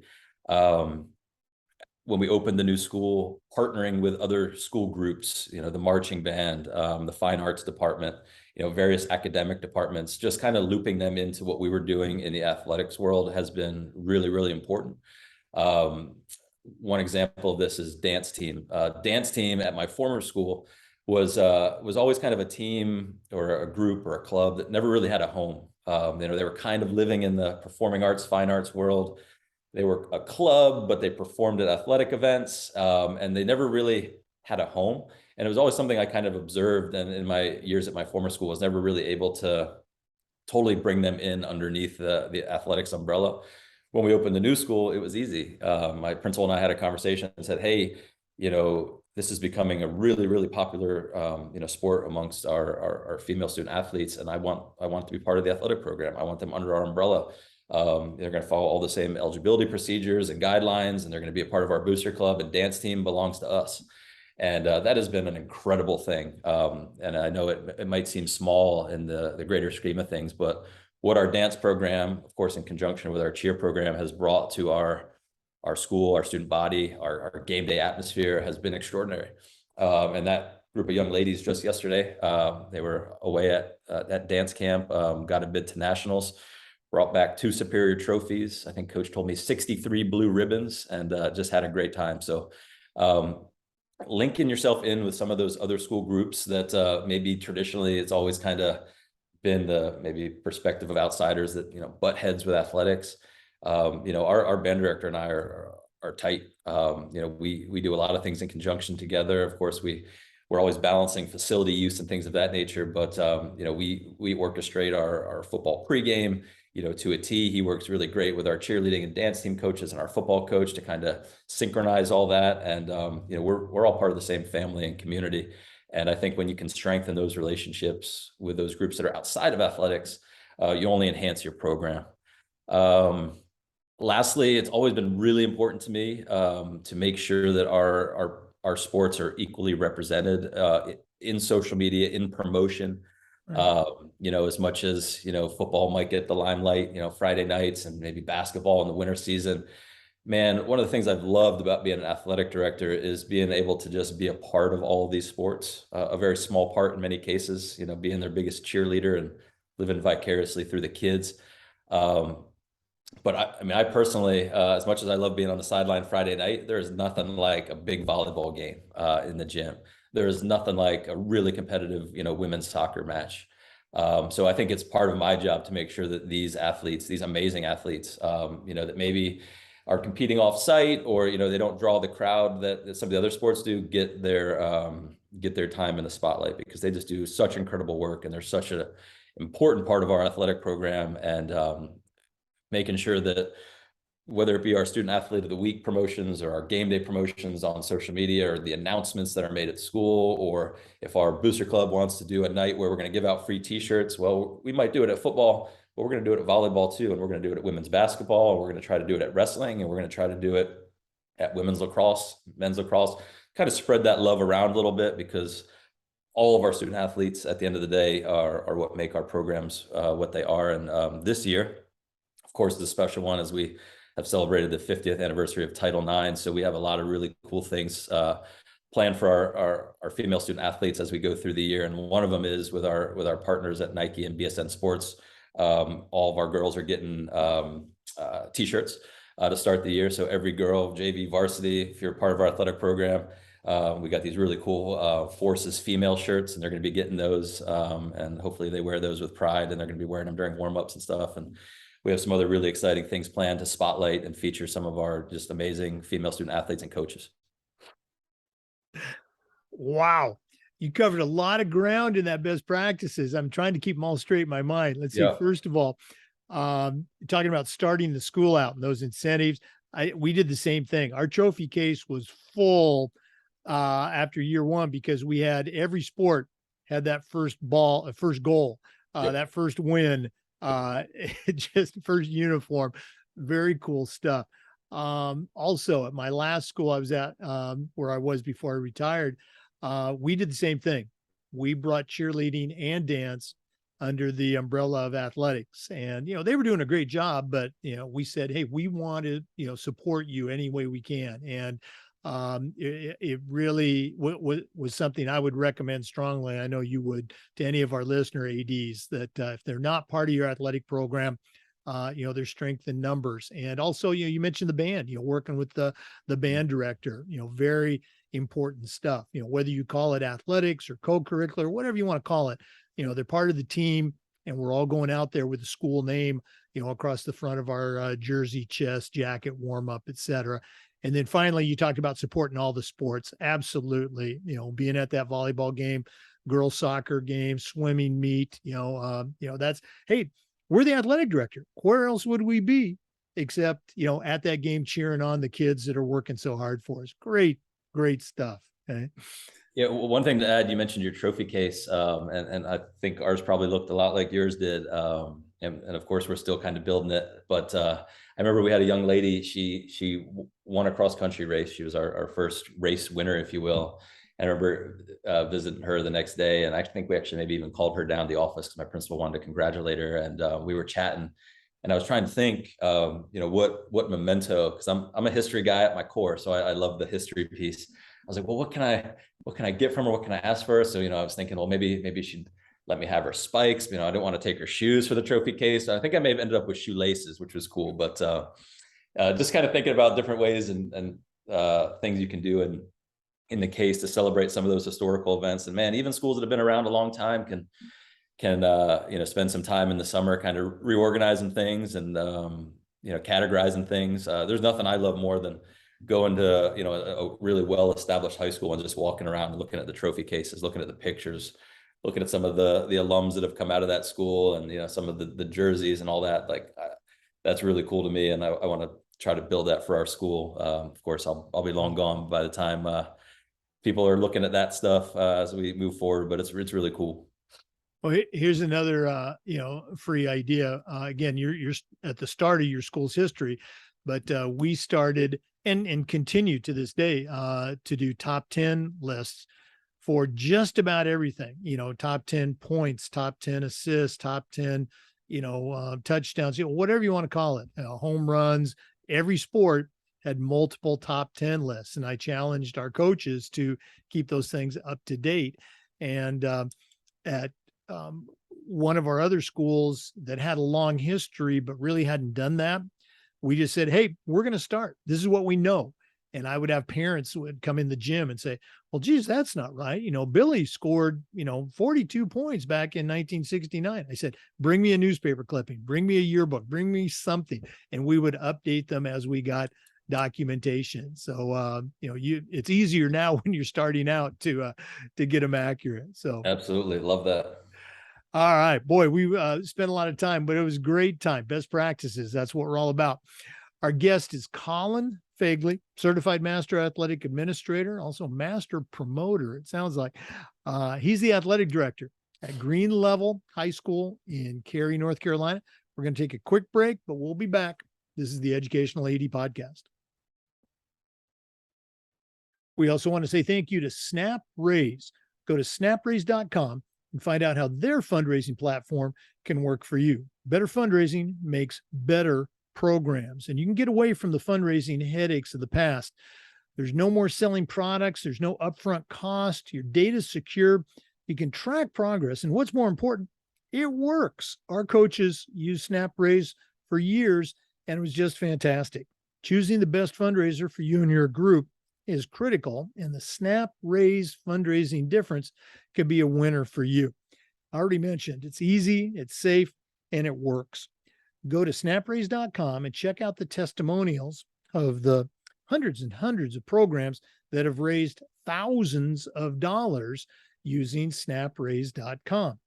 When we opened the new school, partnering with other school groups, the marching band, the fine arts department, various academic departments, just kind of looping them into what we were doing in the athletics world has been really, really important. One example of this is dance team. Dance team at my former school was always kind of a team or a group or a club that never really had a home. They were kind of living in the performing arts, fine arts world. They were a club, but they performed at athletic events, and they never really had a home. And it was always something I kind of observed, and in my years at my former school, was never really able to totally bring them in underneath the athletics umbrella. When we opened the new school, it was easy. My principal and I had a conversation and said, hey, this is becoming a really, really popular, sport amongst our female student athletes. And I want to be part of the athletic program. I want them under our umbrella. They're going to follow all the same eligibility procedures and guidelines, and they're going to be a part of our booster club, and dance team belongs to us. And that has been an incredible thing. And I know it might seem small in the greater scheme of things, but what our dance program, of course, in conjunction with our cheer program, has brought to our school, our student body, our game day atmosphere has been extraordinary. And that group of young ladies just yesterday, they were away at dance camp, got a bid to nationals, brought back 2 superior trophies. I think coach told me 63 blue ribbons, and just had a great time. So linking yourself in with some of those other school groups that maybe traditionally it's always kind of been the maybe perspective of outsiders that butt heads with athletics. Our band director and I are tight. We do a lot of things in conjunction together. Of course, we're always balancing facility use and things of that nature, but we orchestrate our football pregame to a T. He works really great with our cheerleading and dance team coaches and our football coach to kind of synchronize all that. And we're all part of the same family and community. And I think when you can strengthen those relationships with those groups that are outside of athletics, you only enhance your program. Lastly, it's always been really important to me to make sure that our sports are equally represented in social media, in promotion. Right. As much as football might get the limelight, Friday nights, and maybe basketball in the winter season. Man, one of the things I've loved about being an athletic director is being able to just be a part of all of these sports, a very small part in many cases, being their biggest cheerleader and living vicariously through the kids. But I personally, as much as I love being on the sideline Friday night, there's nothing like a big volleyball game in the gym. There's nothing like a really competitive, women's soccer match. So I think it's part of my job to make sure that these athletes, these amazing athletes, that maybe are competing off site, or they don't draw the crowd that some of the other sports do, get their time in the spotlight, because they just do such incredible work, and they're such an important part of our athletic program. And making sure that whether it be our student athlete of the week promotions or our game day promotions on social media or the announcements that are made at school, or if our booster club wants to do a night where we're going to give out free t-shirts, well, we might do it at football, but we're going to do it at volleyball too. And we're going to do it at women's basketball. And we're going to try to do it at wrestling, and we're going to try to do it at women's lacrosse, men's lacrosse, kind of spread that love around a little bit, because all of our student athletes at the end of the day are what make our programs what they are. And this year, of course, the special one is we have celebrated the 50th anniversary of Title IX. So we have a lot of really cool things planned for our female student athletes as we go through the year. And one of them is with our partners at Nike and BSN Sports. All of our girls are getting t-shirts to start the year. So every girl, JV, varsity, if you're part of our athletic program, we got these really cool Forces female shirts, and they're going to be getting those. And hopefully they wear those with pride, and they're going to be wearing them during warm-ups and stuff. And we have some other really exciting things planned to spotlight and feature some of our just amazing female student athletes and coaches. Wow. You covered a lot of ground in that best practices. I'm trying to keep them all straight in my mind. Let's see. Yeah. First of all, talking about starting the school out and those incentives, we did the same thing. Our trophy case was full after year one, because we had every sport had that first goal, Yep. that first win, just first uniform. Very cool stuff. Also at my last school I was at, where I was before I retired, we did the same thing. We brought cheerleading and dance under the umbrella of athletics, and, they were doing a great job, but, we said, hey, we want to, support you any way we can. And it really was something I would recommend strongly. I know you would, to any of our listener ADs, that if they're not part of your athletic program, there's strength in numbers. And also, you mentioned the band, working with the band director, very important stuff, whether you call it athletics or co-curricular, whatever you want to call it, they're part of the team, and we're all going out there with the school name, across the front of our jersey, chest, jacket, warm up, etc. And then finally, you talked about supporting all the sports. Absolutely. Being at that volleyball game, girls soccer game, swimming meet, that's, hey, we're the athletic director. Where else would we be except, at that game, cheering on the kids that are working so hard for us. Great, great stuff. Okay. Yeah, well, one thing to add, you mentioned your trophy case, and I think ours probably looked a lot like yours did. And of course, we're still kind of building it. But I remember we had a young lady, she won a cross country race. She was our first race winner, if you will. And I remember visiting her the next day. And I think we actually maybe even called her down to the office because my principal wanted to congratulate her. And we were chatting. And I was trying to think, what memento, because I'm a history guy at my core. So I love the history piece. I was like, well, what can I get from her? What can I ask for her? So, I was thinking, well, maybe she'd let me have her spikes. I don't want to take her shoes for the trophy case. So I think I may have ended up with shoelaces, which was cool. But just kind of thinking about different ways and things you can do in the case to celebrate some of those historical events. And man, even schools that have been around a long time can spend some time in the summer kind of reorganizing things and categorizing things. There's nothing I love more than going to a really well-established high school and just walking around and looking at the trophy cases, looking at the pictures, looking at some of the alums that have come out of that school, and some of the jerseys and all that. That's really cool to me, and I want to try to build that for our school. Of course, I'll be long gone by the time people are looking at that stuff as we move forward, but it's really cool. Well, here's another, free idea. Again, you're at the start of your school's history, but we started and continue to this day to do top 10 lists for just about everything. Top 10 points, top 10 assists, top 10, touchdowns, whatever you want to call it, home runs. Every sport had multiple top 10 lists, and I challenged our coaches to keep those things up to date. And at one of our other schools that had a long history but really hadn't done that, we just said, hey, we're going to start. This is what we know. And I would have parents who would come in the gym and say, well, geez, that's not right. Billy scored, 42 points back in 1969. I said, bring me a newspaper clipping, bring me a yearbook, bring me something. And we would update them as we got documentation. So, it's easier now when you're starting out to get them accurate. So absolutely love that. All right, boy, we spent a lot of time, but it was a great time. Best practices. That's what we're all about. Our guest is Colin Fegeley, Certified Master Athletic Administrator, also Master Promoter. It sounds like he's the athletic director at Green Level High School in Cary, North Carolina. We're going to take a quick break, but we'll be back. This is the Educational AD Podcast. We also want to say thank you to Snap Raise. Go to snapraise.com and find out how their fundraising platform can work for you. Better fundraising makes better programs, and you can get away from the fundraising headaches of the past. There's no more selling products. There's no upfront cost. Your data is secure. You can track progress. And what's more important, it works. Our coaches use Snap Raise for years, and it was just fantastic. Choosing the best fundraiser for you and your group is critical, and the Snap Raise fundraising difference could be a winner for you. I already mentioned it's easy, it's safe, and it works. Go to snapraise.com and check out the testimonials of the hundreds and hundreds of programs that have raised thousands of dollars using snapraise.com.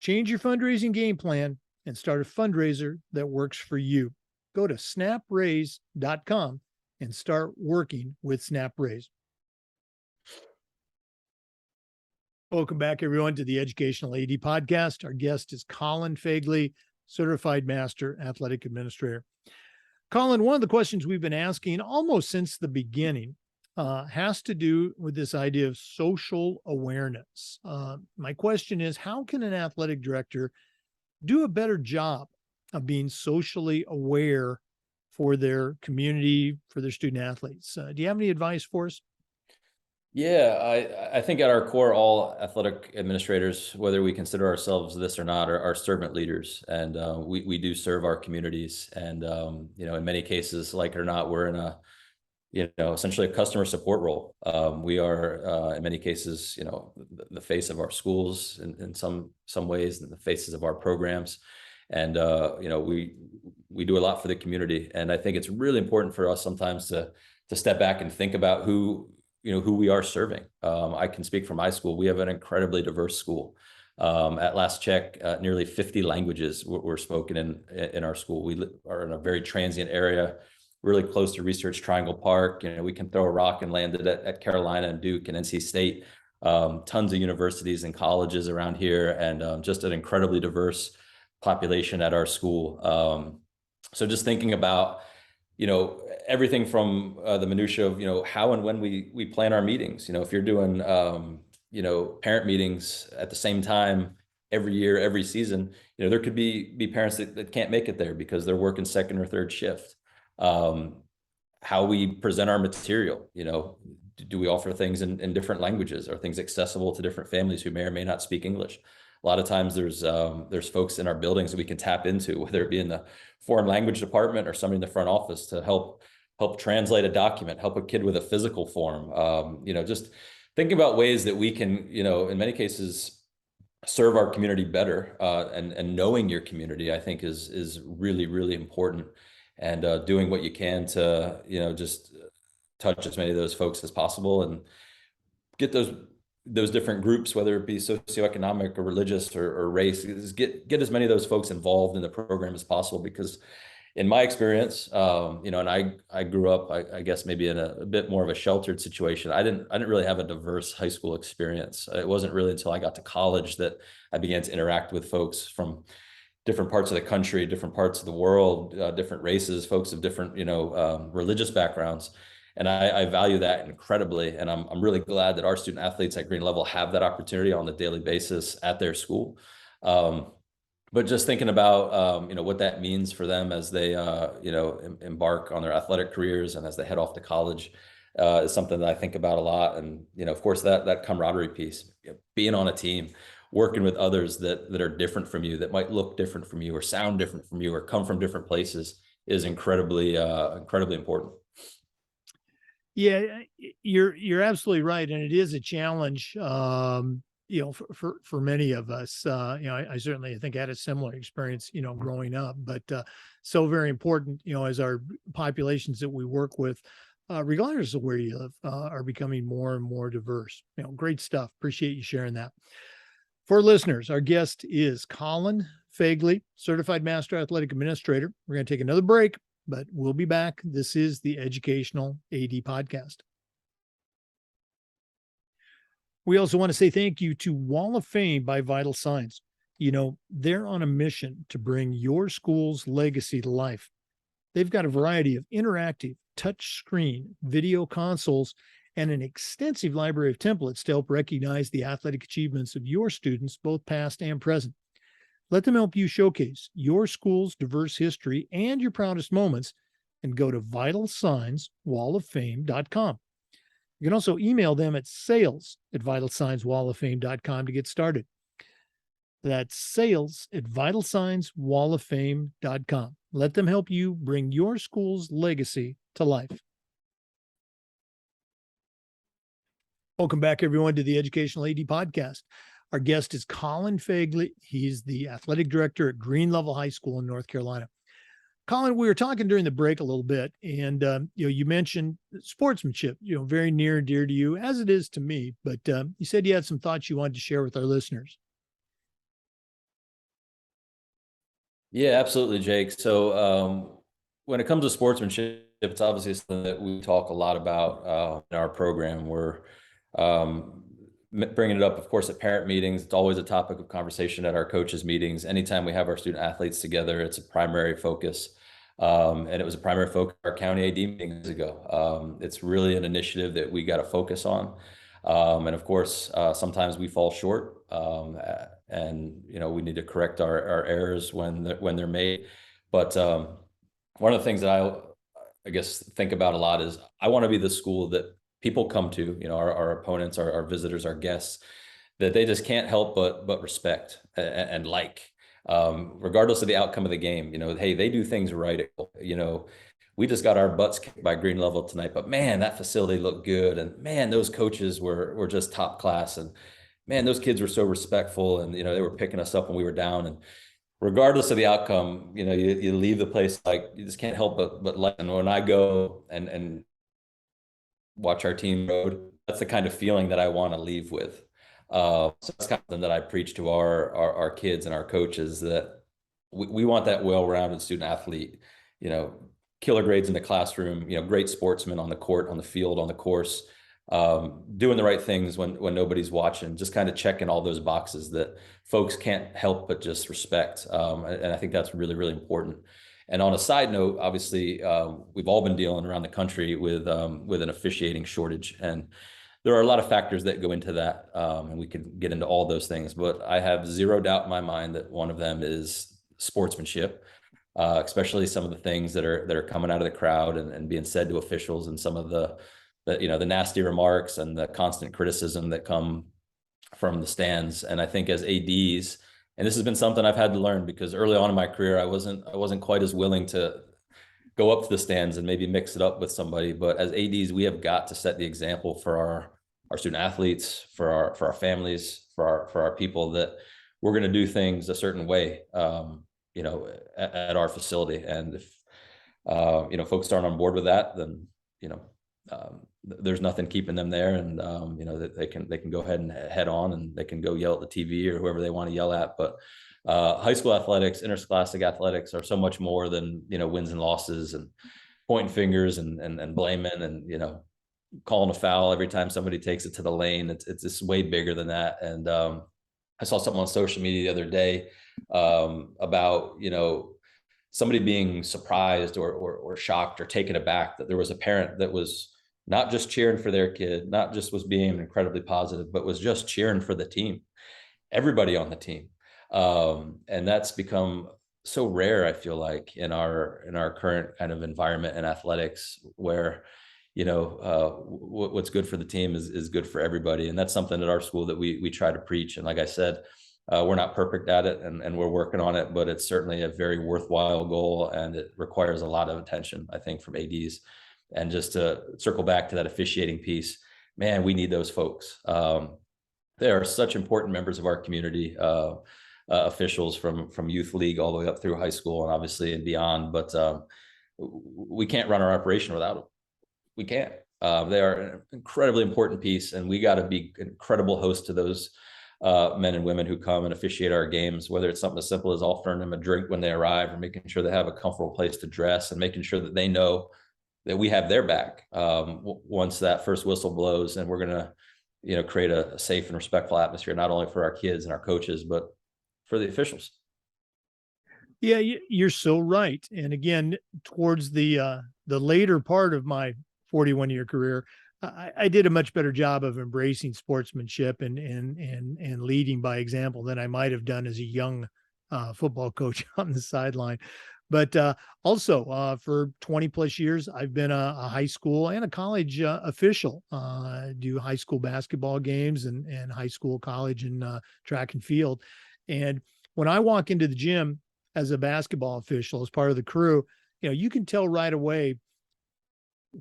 Change your fundraising game plan and start a fundraiser that works for you. Go to snapraise.com and start working with SnapRaise. Welcome back, everyone, to the Educational AD Podcast. Our guest is Colin Fegeley, Certified Master Athletic Administrator. Colin, one of the questions we've been asking almost since the beginning has to do with this idea of social awareness. My question is, how can an athletic director do a better job of being socially aware for their community, for their student athletes? Do you have any advice for us? Yeah, I think at our core, all athletic administrators, whether we consider ourselves this or not, are servant leaders, and we do serve our communities. And in many cases, like it or not, we're in a essentially a customer support role. We are in many cases, the face of our schools in some ways, and the faces of our programs, and we do a lot for the community. And I think it's really important for us sometimes to step back and think about who we are serving. I can speak for my school. We have an incredibly diverse school. At last check, nearly 50 languages were spoken in our school. We are in a very transient area, really close to Research Triangle Park. We can throw a rock and land it at Carolina and Duke and NC State. Tons of universities and colleges around here, and just an incredibly diverse population at our school. So just thinking about everything from the minutia of how and when we plan our meetings. If you're doing parent meetings at the same time every year, every season, there could be parents that can't make it there because they're working second or third shift. How we present our material, do we offer things in different languages? Are things accessible to different families who may or may not speak English? A lot of times there's folks in our buildings that we can tap into, whether it be in the foreign language department or somebody in the front office to help translate a document, help a kid with a physical form. Just thinking about ways that we can, in many cases, serve our community better, and knowing your community, I think is really, really important. And doing what you can to, just touch as many of those folks as possible and get those different groups, whether it be socioeconomic or religious or race, get as many of those folks involved in the program as possible. Because in my experience, and I grew up, I guess maybe in a bit more of a sheltered situation. I didn't really have a diverse high school experience. It wasn't really until I got to college that I began to interact with folks from different parts of the country, different parts of the world, different races, folks of different, religious backgrounds. And I value that incredibly. And I'm really glad that our student athletes at Green Level have that opportunity on a daily basis at their school. But just thinking about, what that means for them as they, embark on their athletic careers and as they head off to college is something that I think about a lot. And, of course, that camaraderie piece, being on a team, working with others that are different from you, that might look different from you or sound different from you or come from different places is incredibly important. Yeah, you're absolutely right, and it is a challenge. For many of us. I certainly think I had a similar experience, growing up, but so very important, as our populations that we work with, regardless of where you live, are becoming more and more diverse. Great stuff. Appreciate you sharing that. For listeners, our guest is Colin Fegeley, Certified Master Athletic Administrator. We're going to take another break. but we'll be back. This is the Educational AD Podcast. We also want to say thank you to Wall of Fame by Vital Signs. You know, they're on a mission to bring your school's legacy to life. They've got a variety of interactive touchscreen video consoles and an extensive library of templates to help recognize the athletic achievements of your students, both past and present. Let them help you showcase your school's diverse history and your proudest moments, and go to vitalsignswalloffame.com. You can also email them at sales@vitalsignswalloffame.com to get started. That's sales@vitalsignswalloffame.com. Let them help you bring your school's legacy to life. Welcome back, everyone, to the Educational AD Podcast. Our guest is Colin Fegeley. He's the athletic director at Green Level High School in North Carolina. Colin, we were talking during the break a little bit, and you mentioned sportsmanship, very near and dear to you, as it is to me. But you said you had some thoughts you wanted to share with our listeners. Yeah, absolutely, Jake. So when it comes to sportsmanship, it's obviously something that we talk a lot about in our program. We're bringing it up, of course, at parent meetings. It's always a topic of conversation at our coaches' meetings. Anytime we have our student athletes together, it's a primary focus. And it was a primary focus at our county AD meetings ago. It's really an initiative that we got to focus on. And of course, sometimes we fall short, and we need to correct our errors when they're made. But one of the things that I guess think about a lot is I want to be the school that people come to, our opponents, our visitors, our guests, that they just can't help but respect and like, regardless of the outcome of the game. Hey, they do things right. We just got our butts kicked by Green Level tonight, but man, that facility looked good, and man, those coaches were just top class, and man, those kids were so respectful, and they were picking us up when we were down. And regardless of the outcome, you leave the place like you just can't help but like. And when I go and watch our team road, that's the kind of feeling that I want to leave with. So that's kind of something that I preach to our kids and our coaches, that we want that well-rounded student athlete, killer grades in the classroom, great sportsman on the court, on the field, on the course, doing the right things when nobody's watching, just kind of checking all those boxes that folks can't help but just respect. And I think that's really, really important. And on a side note, obviously, we've all been dealing around the country with an officiating shortage, and there are a lot of factors that go into that, and we could get into all those things. But I have zero doubt in my mind that one of them is sportsmanship, especially some of the things that are coming out of the crowd and being said to officials, and some of the nasty remarks and the constant criticism that come from the stands. And I think as ADs, and this has been something I've had to learn, because early on in my career, I wasn't quite as willing to go up to the stands and maybe mix it up with somebody. But as ADs, we have got to set the example for our student athletes, for our families, for our people, that we're going to do things a certain way, at our facility. And if folks aren't on board with that, then there's nothing keeping them there, and that they can go ahead and head on, and they can go yell at the TV or whoever they want to yell at. But high school athletics, interscholastic athletics, are so much more than wins and losses and pointing fingers and blaming and calling a foul every time somebody takes it to the lane. It's just way bigger than that. And I saw something on social media the other day about somebody being surprised or shocked or taken aback that there was a parent that was not just cheering for their kid, not just was being incredibly positive, but was just cheering for the team, everybody on the team. And that's become so rare, I feel like, in our current kind of environment in athletics, where what's good for the team is good for everybody. And that's something at our school that we try to preach. And like I said, we're not perfect at it, and we're working on it, but it's certainly a very worthwhile goal, and it requires a lot of attention, I think, from ADs. And just to circle back to that officiating piece, man, we need those folks. They are such important members of our community, officials from youth league all the way up through high school and obviously and beyond. But we can't run our operation without them. We can't. They are an incredibly important piece, and we got to be incredible hosts to those men and women who come and officiate our games, whether it's something as simple as offering them a drink when they arrive, or making sure they have a comfortable place to dress, and making sure that they know that we have their back once that first whistle blows, and we're going to create a safe and respectful atmosphere, not only for our kids and our coaches, but for the officials. Yeah, you're so right. And again, towards the later part of my 41-year career, I did a much better job of embracing sportsmanship and leading by example than I might have done as a young football coach on the sideline. But also for 20 plus years, I've been a high school and a college official. Do high school basketball games and high school, college, and track and field. And when I walk into the gym as a basketball official, as part of the crew, you can tell right away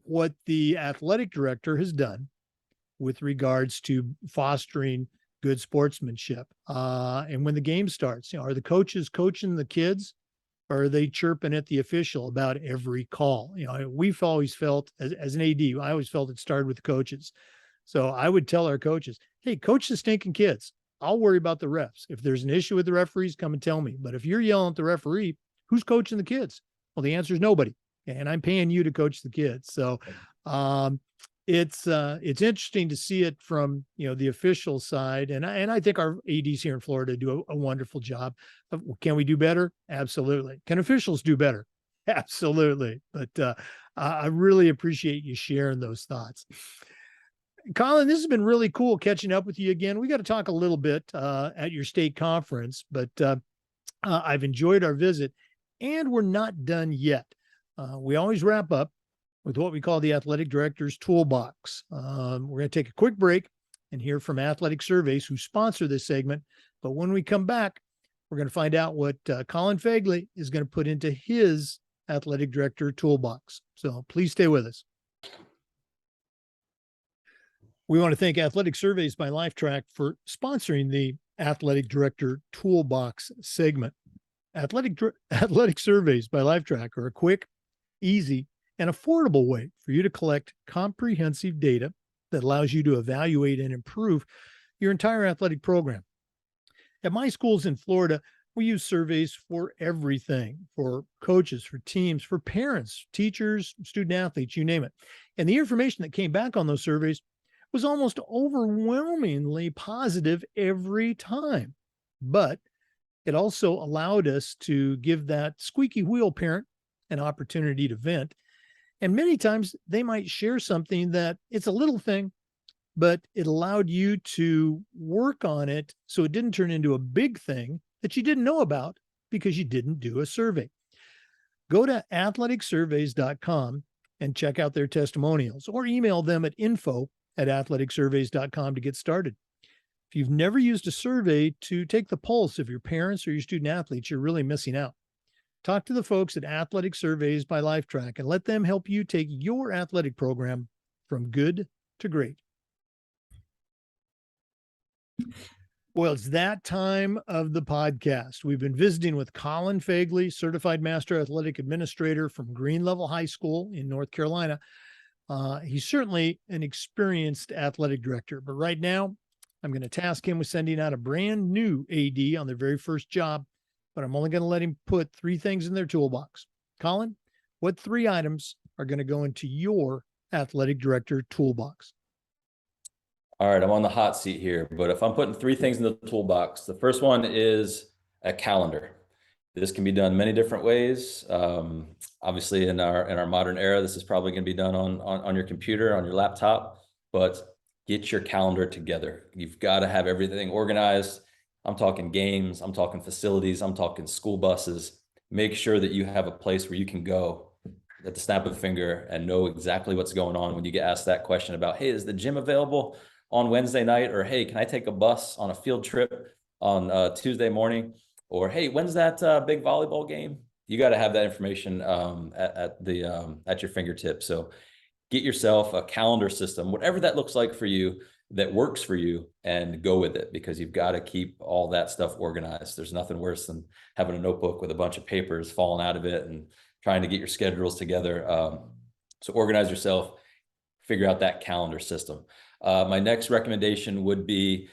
what the athletic director has done with regards to fostering good sportsmanship. And when the game starts, are the coaches coaching the kids, or are they chirping at the official about every call? We've always felt as an AD, I always felt it started with the coaches. So I would tell our coaches, hey, coach the stinking kids. I'll worry about the refs. If there's an issue with the referees, come and tell me. But if you're yelling at the referee, who's coaching the kids? Well, the answer is nobody. And I'm paying you to coach the kids. So it's interesting to see it from the official side. And I think our ADs here in Florida do a wonderful job. Can we do better? Absolutely. Can officials do better? Absolutely. But I really appreciate you sharing those thoughts. Colin, this has been really cool catching up with you again. We got to talk a little bit at your state conference, but I've enjoyed our visit, and we're not done yet. We always wrap up with what we call the Athletic Director's Toolbox. We're going to take a quick break and hear from Athletic Surveys, who sponsor this segment. But when we come back, we're going to find out what Colin Fegeley is going to put into his Athletic Director Toolbox. So please stay with us. We want to thank Athletic Surveys by LifeTrack for sponsoring the Athletic Director Toolbox segment. Athletic Surveys by LifeTrack are a quick, easy, and affordable way for you to collect comprehensive data that allows you to evaluate and improve your entire athletic program. At my schools in Florida, we use surveys for everything, for coaches, for teams, for parents, teachers, student athletes, you name it. And the information that came back on those surveys was almost overwhelmingly positive every time. But it also allowed us to give that squeaky wheel parent an opportunity to vent. And many times they might share something that it's a little thing, but it allowed you to work on it so it didn't turn into a big thing that you didn't know about because you didn't do a survey. Go to athleticsurveys.com and check out their testimonials, or email them at info@athleticsurveys.com to get started. If you've never used a survey to take the pulse of your parents or your student athletes, you're really missing out. Talk to the folks at Athletic Surveys by LifeTrack and let them help you take your athletic program from good to great. Well, it's that time of the podcast. We've been visiting with Colin Fegeley, Certified Master Athletic Administrator from Green Level High School in North Carolina. He's certainly an experienced athletic director, but right now I'm going to task him with sending out a brand new AD on their very first job, but I'm only going to let him put 3 things in their toolbox. Colin, what 3 items are going to go into your athletic director toolbox? All right, I'm on the hot seat here, but if I'm putting 3 things in the toolbox, the first one is a calendar. This can be done many different ways. Obviously, in our modern era, this is probably going to be done on your computer, on your laptop, but get your calendar together. You've got to have everything organized. I'm talking games, I'm talking facilities, I'm talking school buses. Make sure that you have a place where you can go at the snap of a finger and know exactly what's going on when you get asked that question about, hey, is the gym available on Wednesday night? Or, hey, can I take a bus on a field trip on Tuesday morning? Or, hey, when's that big volleyball game? You got to have that information at your fingertips. So get yourself a calendar system, whatever that looks like for you, that works for you, and go with it, because you've got to keep all that stuff organized. There's nothing worse than having a notebook with a bunch of papers falling out of it and trying to get your schedules together. So organize yourself, figure out that calendar system. My next recommendation would be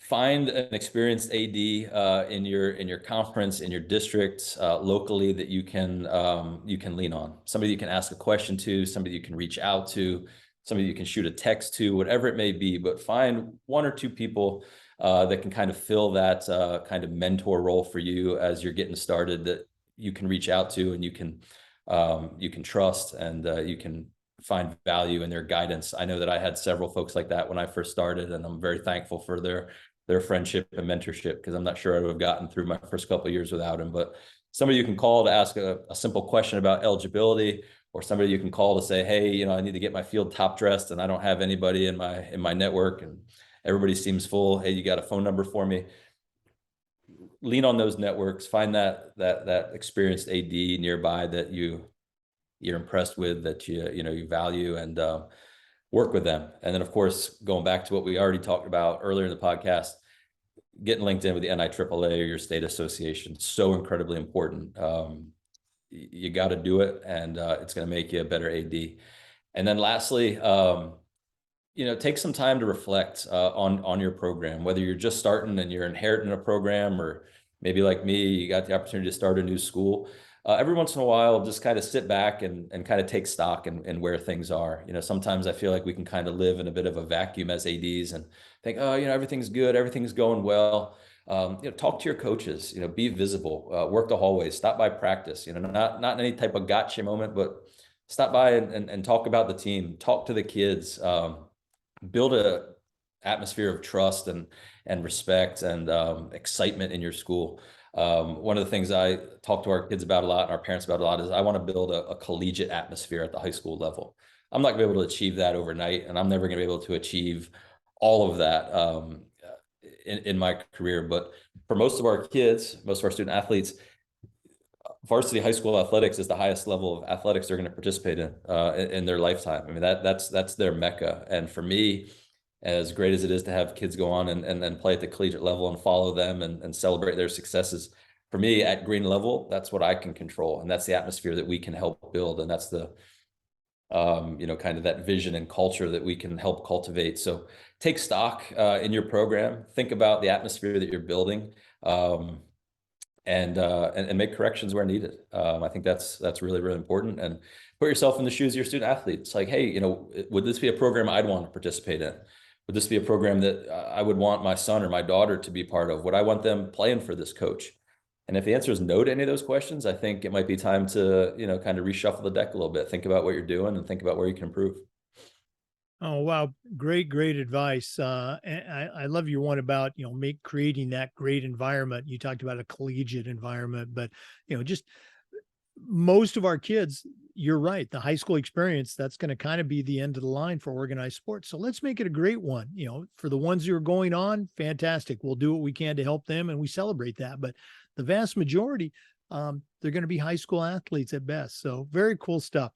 find an experienced AD in your conference, in your district, locally, that you can lean on. Somebody you can ask a question to, somebody you can reach out to, somebody you can shoot a text to, whatever it may be. But find one or two people that can kind of fill that kind of mentor role for you as you're getting started, that you can reach out to, and you can trust, and you can find value in their guidance. I know that I had several folks like that when I first started, and I'm very thankful for their friendship and mentorship, because I'm not sure I would have gotten through my first couple of years without him. But somebody you can call to ask a simple question about eligibility, or somebody you can call to say, hey, I need to get my field top dressed and I don't have anybody in my network and everybody seems full. Hey, you got a phone number for me? Lean on those networks, find that experienced AD nearby that you're impressed with, that you value, and work with them. And then, of course, going back to what we already talked about earlier in the podcast, getting linked in with the NIAAA or your state association, so incredibly important. You got to do it, and it's going to make you a better AD. And then lastly, take some time to reflect on your program, whether you're just starting and you're inheriting a program, or maybe like me, you got the opportunity to start a new school. Every once in a while, just kind of sit back and kind of take stock in where things are. Sometimes I feel like we can kind of live in a bit of a vacuum as ADs and think, oh, everything's good, everything's going well. Talk to your coaches, be visible, work the hallways, stop by practice, not in any type of gotcha moment, but stop by and talk about the team, talk to the kids, build a atmosphere of trust and respect and excitement in your school. One of the things I talk to our kids about a lot, and our parents about a lot, is I want to build a collegiate atmosphere at the high school level. I'm not going to be able to achieve that overnight, and I'm never going to be able to achieve all of that in my career. But for most of our kids, most of our student athletes, varsity high school athletics is the highest level of athletics they're going to participate in their lifetime. I mean, that's their mecca. And for me, as great as it is to have kids go on and play at the collegiate level and follow them and celebrate their successes, for me at green level, that's what I can control. And that's the atmosphere that we can help build. And that's the, kind of that vision and culture that we can help cultivate. So take stock in your program, think about the atmosphere that you're building, and make corrections where needed. I think that's really, really important. And put yourself in the shoes of your student athletes. Like, hey, would this be a program I'd want to participate in? Would this be a program that I would want my son or my daughter to be part of? Would I want them playing for this coach? And if the answer is no to any of those questions, I think it might be time to, kind of reshuffle the deck a little bit. Think about what you're doing and think about where you can improve. Oh, wow. Great advice. And I love your one about, creating that great environment. You talked about a collegiate environment, but, just most of our kids, you're right. The high school experience, that's going to kind of be the end of the line for organized sports. So let's make it a great one. For the ones who are going on, fantastic. We'll do what we can to help them, and we celebrate that. But the vast majority, they're going to be high school athletes at best. So very cool stuff.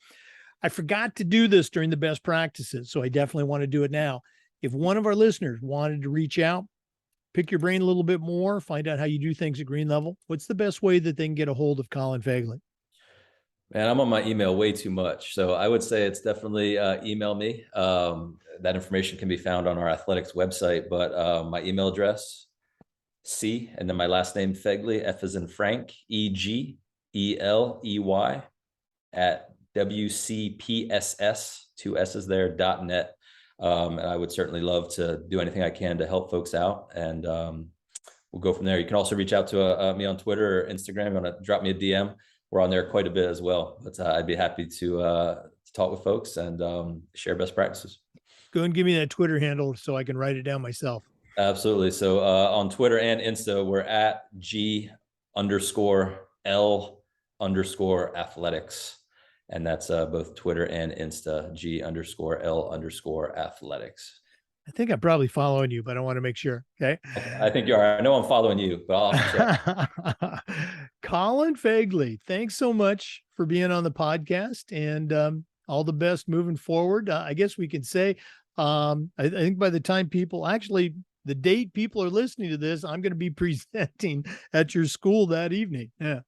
I forgot to do this during the best practices, so I definitely want to do it now. If one of our listeners wanted to reach out, pick your brain a little bit more, find out how you do things at green level, what's the best way that they can get a hold of Colin Fegeley? Man, I'm on my email way too much. So I would say it's definitely email me. That information can be found on our athletics website, but my email address, C, and then my last name, Fegeley, F as in Frank, EGELEY at WCPSS, two S's there, .net. And I would certainly love to do anything I can to help folks out. And we'll go from there. You can also reach out to me on Twitter or Instagram. You want to drop me a DM. We're on there quite a bit as well. But I'd be happy to talk with folks and share best practices. Go and give me that Twitter handle so I can write it down myself. Absolutely. So on Twitter and Insta, we're at G_L_athletics. And that's both Twitter and Insta, G_L_athletics. I think I'm probably following you, but I want to make sure. Okay. I think you are. I know I'm following you, but I'll check. Colin Fegeley, thanks so much for being on the podcast, and all the best moving forward. I guess we can say, I think by the time the date people are listening to this, I'm going to be presenting at your school that evening. Yeah.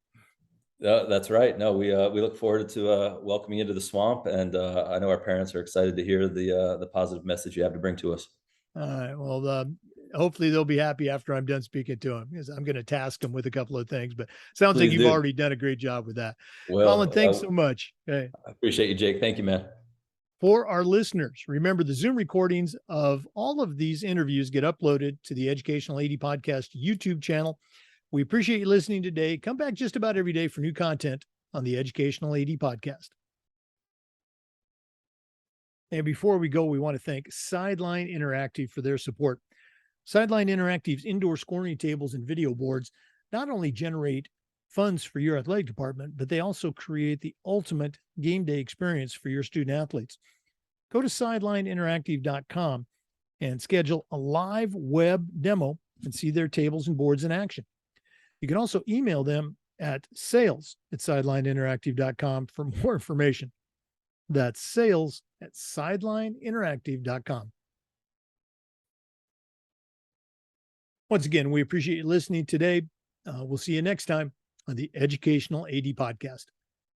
That's right. No, we look forward to welcoming you into the swamp, and I know our parents are excited to hear the positive message you have to bring to us. All right. Well, hopefully they'll be happy after I'm done speaking to them, because I'm going to task them with a couple of things, but sounds like Please you've do. already done a great job with that. Colin, Well, thanks so much. Okay. I appreciate you, Jake. Thank you, man. For our listeners, remember the Zoom recordings of all of these interviews get uploaded to the Educational AD Podcast YouTube channel. We appreciate you listening today. Come back just about every day for new content on the Educational AD Podcast. And before we go, we want to thank Sideline Interactive for their support. Sideline Interactive's indoor scoring tables and video boards not only generate funds for your athletic department, but they also create the ultimate game day experience for your student athletes. Go to sidelineinteractive.com and schedule a live web demo and see their tables and boards in action. You can also email them at sales@sidelineinteractive.com for more information. That's sales@sidelineinteractive.com. Once again, we appreciate you listening today. We'll see you next time on the Educational AD Podcast.